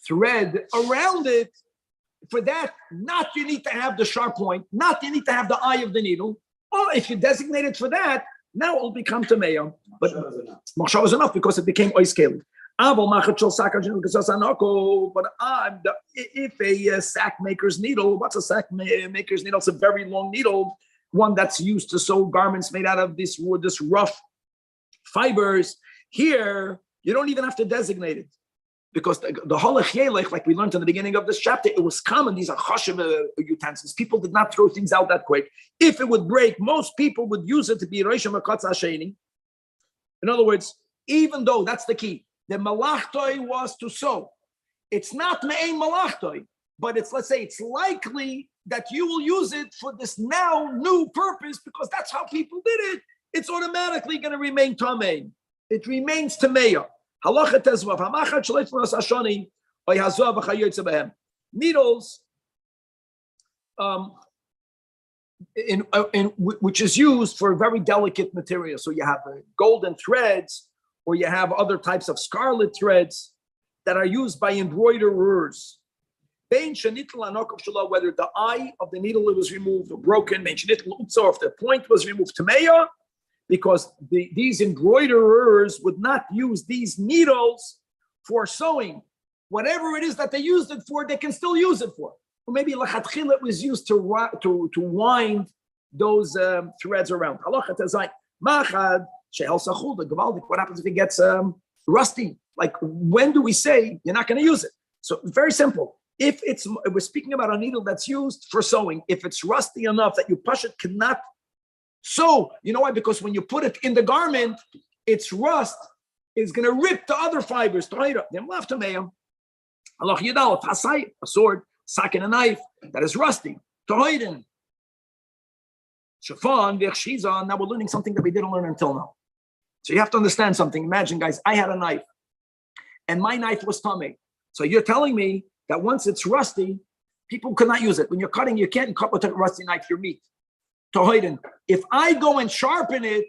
thread around it. For that, not you need to have the sharp point, not you need to have the eye of the needle. Or if you designate it for that, now it will become tameya. But machshav was enough because it became oiskeli. But if a sack maker's needle, what's a sack maker's needle? It's a very long needle, one that's used to sew garments made out of this wood, this rough fibers. Here, you don't even have to designate it. Because the halach yelech, like we learned in the beginning of this chapter, it was common. These are chashiv utensils. People did not throw things out that quick. If it would break, most people would use it to be reisha makatz hasheni. In other words, even though that's the key, the malachtoi was to sew. It's not me'ein malachtoi, but it's, let's say, it's likely that you will use it for this now new purpose because that's how people did it. It's automatically going to remain tamein. It remains tameya. Halacha tezvav hamachat shleif l'nas hashani oy hazav v'chayotze behem. Needles, which is used for very delicate material. So you have golden threads, or you have other types of scarlet threads that are used by embroiderers. Whether the eye of the needle was removed or broken, if the point was removed, tameya, because these embroiderers would not use these needles for sewing. Whatever it is that they used it for, they can still use it for. Or maybe lachatchil it was used to wind those threads around. Halacha tezai machad shehel sachul the gavaldik. What happens if it gets rusty? Like, when do we say you're not going to use it? So very simple. If we're speaking about a needle that's used for sewing, if it's rusty enough that you push it cannot sew, you know why? Because when you put it in the garment, its rust is going to rip the other fibers. A sword, sack, and a knife that is rusty. Now we're learning something that we didn't learn until now. So you have to understand something. Imagine, guys, I had a knife, and my knife was tamei. So you're telling me that once it's rusty, people could not use it. When you're cutting, you can't cut with a rusty knife your meat. If I go and sharpen it,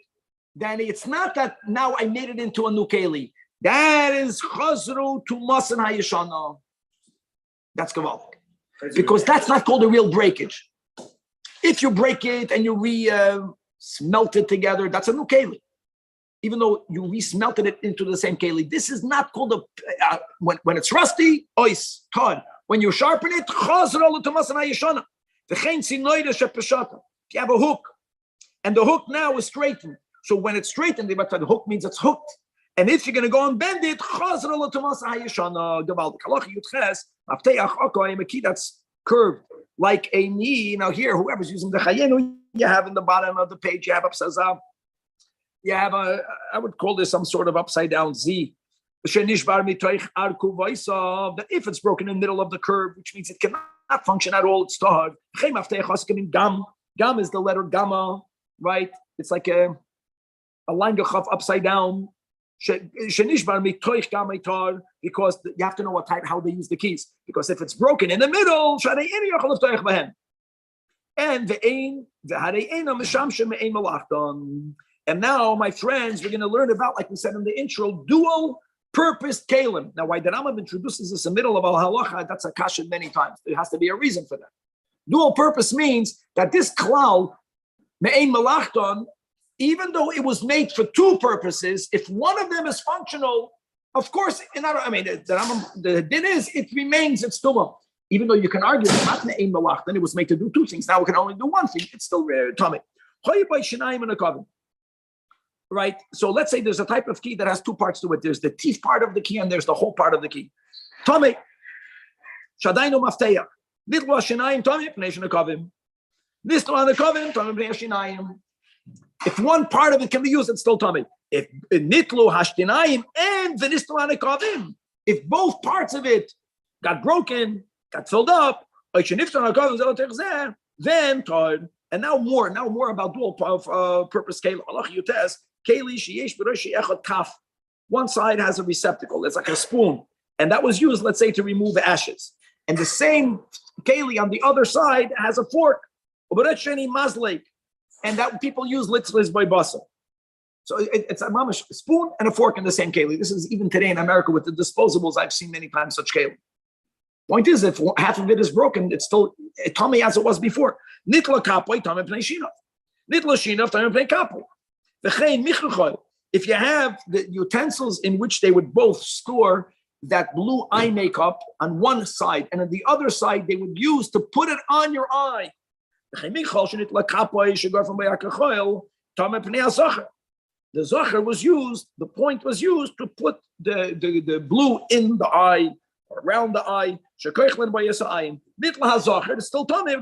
then it's not that now I made it into a new keli. That is chazru to masan hayishana. That's gavaldik. Because that's not called a real breakage. If you break it and you smelt it together, that's a new keli. Even though you re-smelted it into the same keli, this is not called a when it's rusty, ois, todd. When you sharpen it, chazru to masan hayishana. V'chein sinoida shepeshata. If you have a hook, and the hook now is straightened, so when it's straightened, the hook means it's hooked. And if you're going to go and bend it, that's curved like a knee. Now here, whoever's using the chayenu, you have in the bottom of the page, you have upsazah. You have I would call this some sort of upside down Z. That if it's broken in the middle of the curve, which means it cannot function at all, it's tahar. Gam is the letter gamma, right? It's like a line of upside down. Because you have to know what type, how they use the keys. Because if it's broken in the middle, and now, my friends, we're going to learn about, like we said in the intro, dual purpose kalim. Now, why the Rambam introduces this in the middle of al-halacha, that's a kasha many times. There has to be a reason for that. Dual purpose means that this klal, me'ein malachton, even though it was made for two purposes, if one of them is functional, of course, the din is, it remains its tumah. Even though you can argue that not me'ein malachton, it was made to do two things. Now we can only do one thing. It's still tummy. Right? So let's say there's a type of key that has two parts to it. There's the teeth part of the key and there's the whole part of the key. Tomei. Shadainu mafteya. Nitlu hashinayim tomei pnei shenakavim. Nitlu hanakavim tomei pnei hashinayim. If one part of it can be used, it's still tomei. If nitlu hashtinayim and the nitlu hanakavim, if both parts of it got broken, got filled up, then told. And now more about dual purpose keli. Allah yutes. One side has a receptacle. It's like a spoon. And that was used, let's say, to remove the ashes. And the same keli on the other side has a fork. And that people use litzlis by basa. So it's a mamash spoon and a fork in the same keli. This is even today in America with the disposables. I've seen many times such keli. Point is, if half of it is broken, it's still tummy as it was before. Nitla kapoy tummy pnei shinav. Nitla shinav tummy pnei kapoy. If you have the utensils in which they would both store that blue eye makeup on one side, and on the other side they would use to put it on your eye. The zocher was used, the point was used to put the blue in the eye, or around the eye. It's still tummy.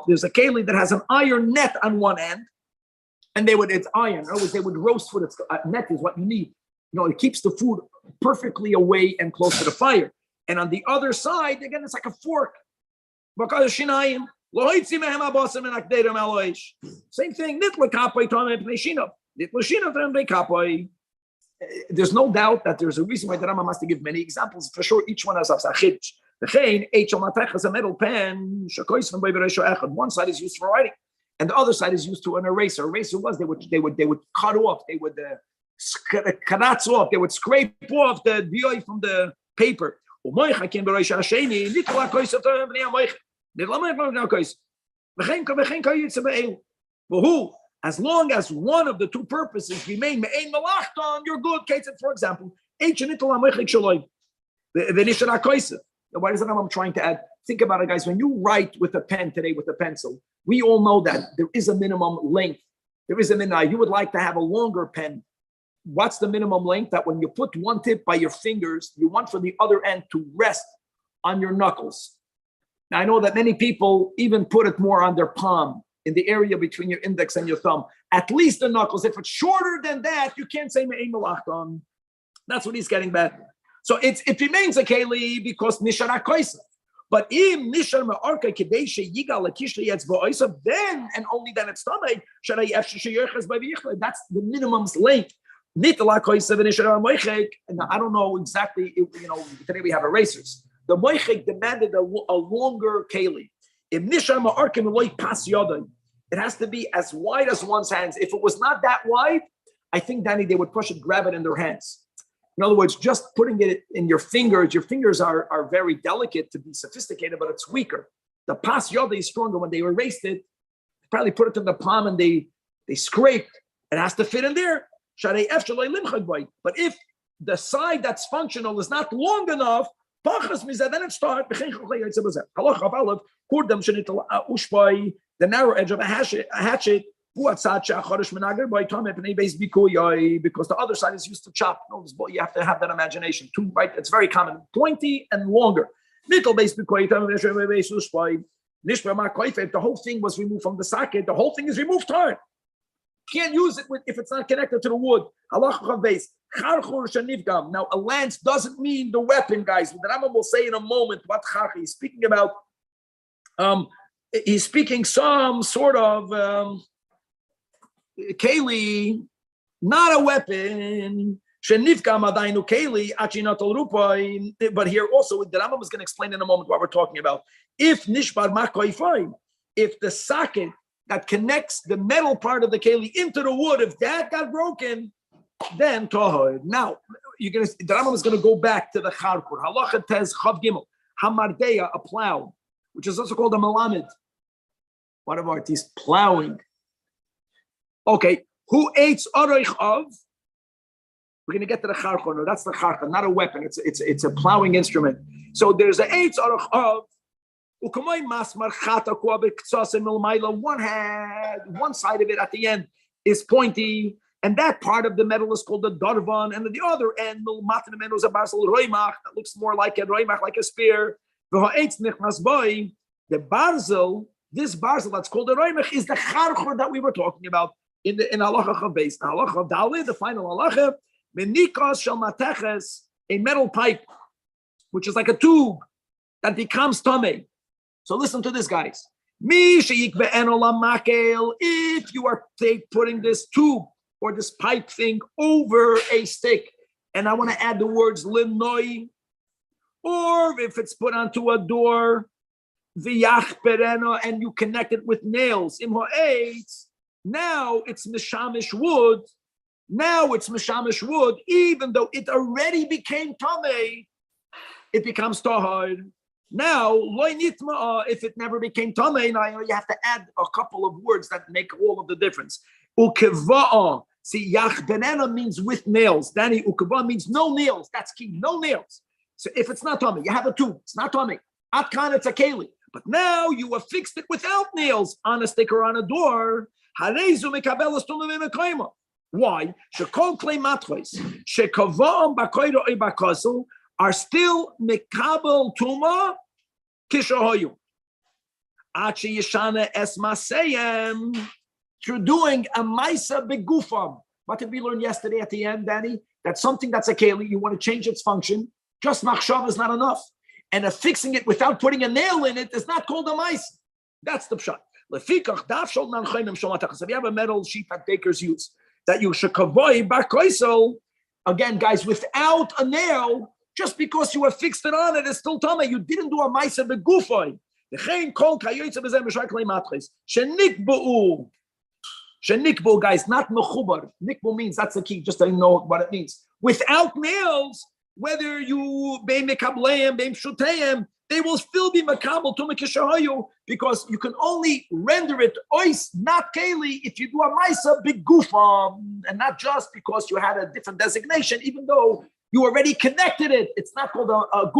There's a keli that has an iron net on one end, and it's iron. In other words, they would roast food. Net is what you need. It keeps the food perfectly away and close to the fire. And on the other side, again, it's like a fork. Same thing. There's no doubt that there's a reason why the Rambam has to give many examples. For sure, each one has a chiddush. A metal pen. One side is used for writing, and the other side is used to an eraser. Eraser was they would cut off, they would karatz off, they would scrape off the dioi from the paper. As long as one of the two purposes remain me'ein malachton, you're good. For example, why is that I'm trying to add? Think about it, guys. When you write with a pen today, with a pencil, we all know that there is a minimum length. There is a minimum. You would like to have a longer pen. What's the minimum length? That when you put one tip by your fingers, you want for the other end to rest on your knuckles. Now, I know that many people even put it more on their palm, in the area between your index and your thumb. At least the knuckles. If it's shorter than that, you can't say me'ein malachton. That's what he's getting back. So it remains a keli because nishara koisa. But im nishar me'arka kedeshe yigal lakishli yetz ba'oisa, then and only then it's tamei sharay efshe sheyerches by v'yichle. That's the minimum's length. Nitla koisa v'nishara moichek. And I don't know exactly. Today we have erasers. The moichek demanded a longer keli. It has to be as wide as one's hands. If it was not that wide, I think, Danny, they would push it, grab it in their hands. In other words, just putting it in your fingers are very delicate to be sophisticated, but it's weaker. The pas yoda is stronger. When they erased it, they probably put it in the palm and they scraped. It has to fit in there. But if the side that's functional is not long enough, then it starts. The narrow edge of a hatchet Because the other side is used to chop. You have to have that imagination too, right? It's very common. Pointy and longer. The whole thing was removed from the socket. The whole thing is removed hard. Can't use it if it's not connected to the wood. Now, a lance doesn't mean the weapon, guys. The Rambam will say in a moment what he's speaking about. He's speaking some sort of keli, not a weapon. But here also, the Rambam is going to explain in a moment what we're talking about. If the socket that connects the metal part of the keli into the wood, if that got broken, then tohor. Now, the Rambam is going to go back to the charkur. Halacha tez chav gimel. Hamardeya, a plow, which is also called a melamed. What of artists plowing? Okay, who eats oroich of? We're going to get to the charkur. No, that's the charkur, not a weapon. It's a plowing instrument. So there's an eats oroich of. One side of it at the end is pointy, and that part of the metal is called the darvan, and at the other end, that looks more like a roimach, like a spear. The barzel, this barzel that's called the roimach, is the charchor that we were talking about in halacha chav. Halacha of Daled, the final halacha, menikas shel mateches, a metal pipe, which is like a tube that becomes tamei. So listen to this, guys. If you are putting this tube or this pipe thing over a stick, and I want to add the words linoi, or if it's put onto a door, and you connect it with nails, now it's mishamish wood. Now it's mishamish wood, even though it already became tamei, it becomes tahor. Now, if it never became tamei, now you have to add a couple of words that make all of the difference. Ukeva'a, see, yachbenena means with nails. Danny, ukeva means no nails. That's key, no nails. So if it's not tamei, you have a tube. It's not tamei. Atkan, it's a keli. But now you have fixed it without nails on a stick or on a door. Why? Shekol klei matchos shekava'am b'koiro ibakasul are still mekabel tuma kishahoyu. Achi yeshana es maseyem, through doing a maisa begufam. What did we learn yesterday at the end, Danny? That something that's a keli, you want to change its function. Just machshav is not enough. And fixing it without putting a nail in it is not called a maisa. That's the pshat. Lefikach daf shol nan chayim shomatachas. If you have a metal sheet that bakers use, that you should kavoi bakoisel, again, guys, without a nail, just because you have fixed it on it, it's still tamei. You didn't do a maisa begufay. Shenikbu, guys, not mechubar. Nikbu means, that's the key, just so you know what it means. Without nails, whether you beim mekableim, beim shuteim, they will still be makabel to mekishahayu, because you can only render it ois, not keli, if you do a maisa begufam, and not just because you had a different designation, even though you already connected it. It's not called a goof.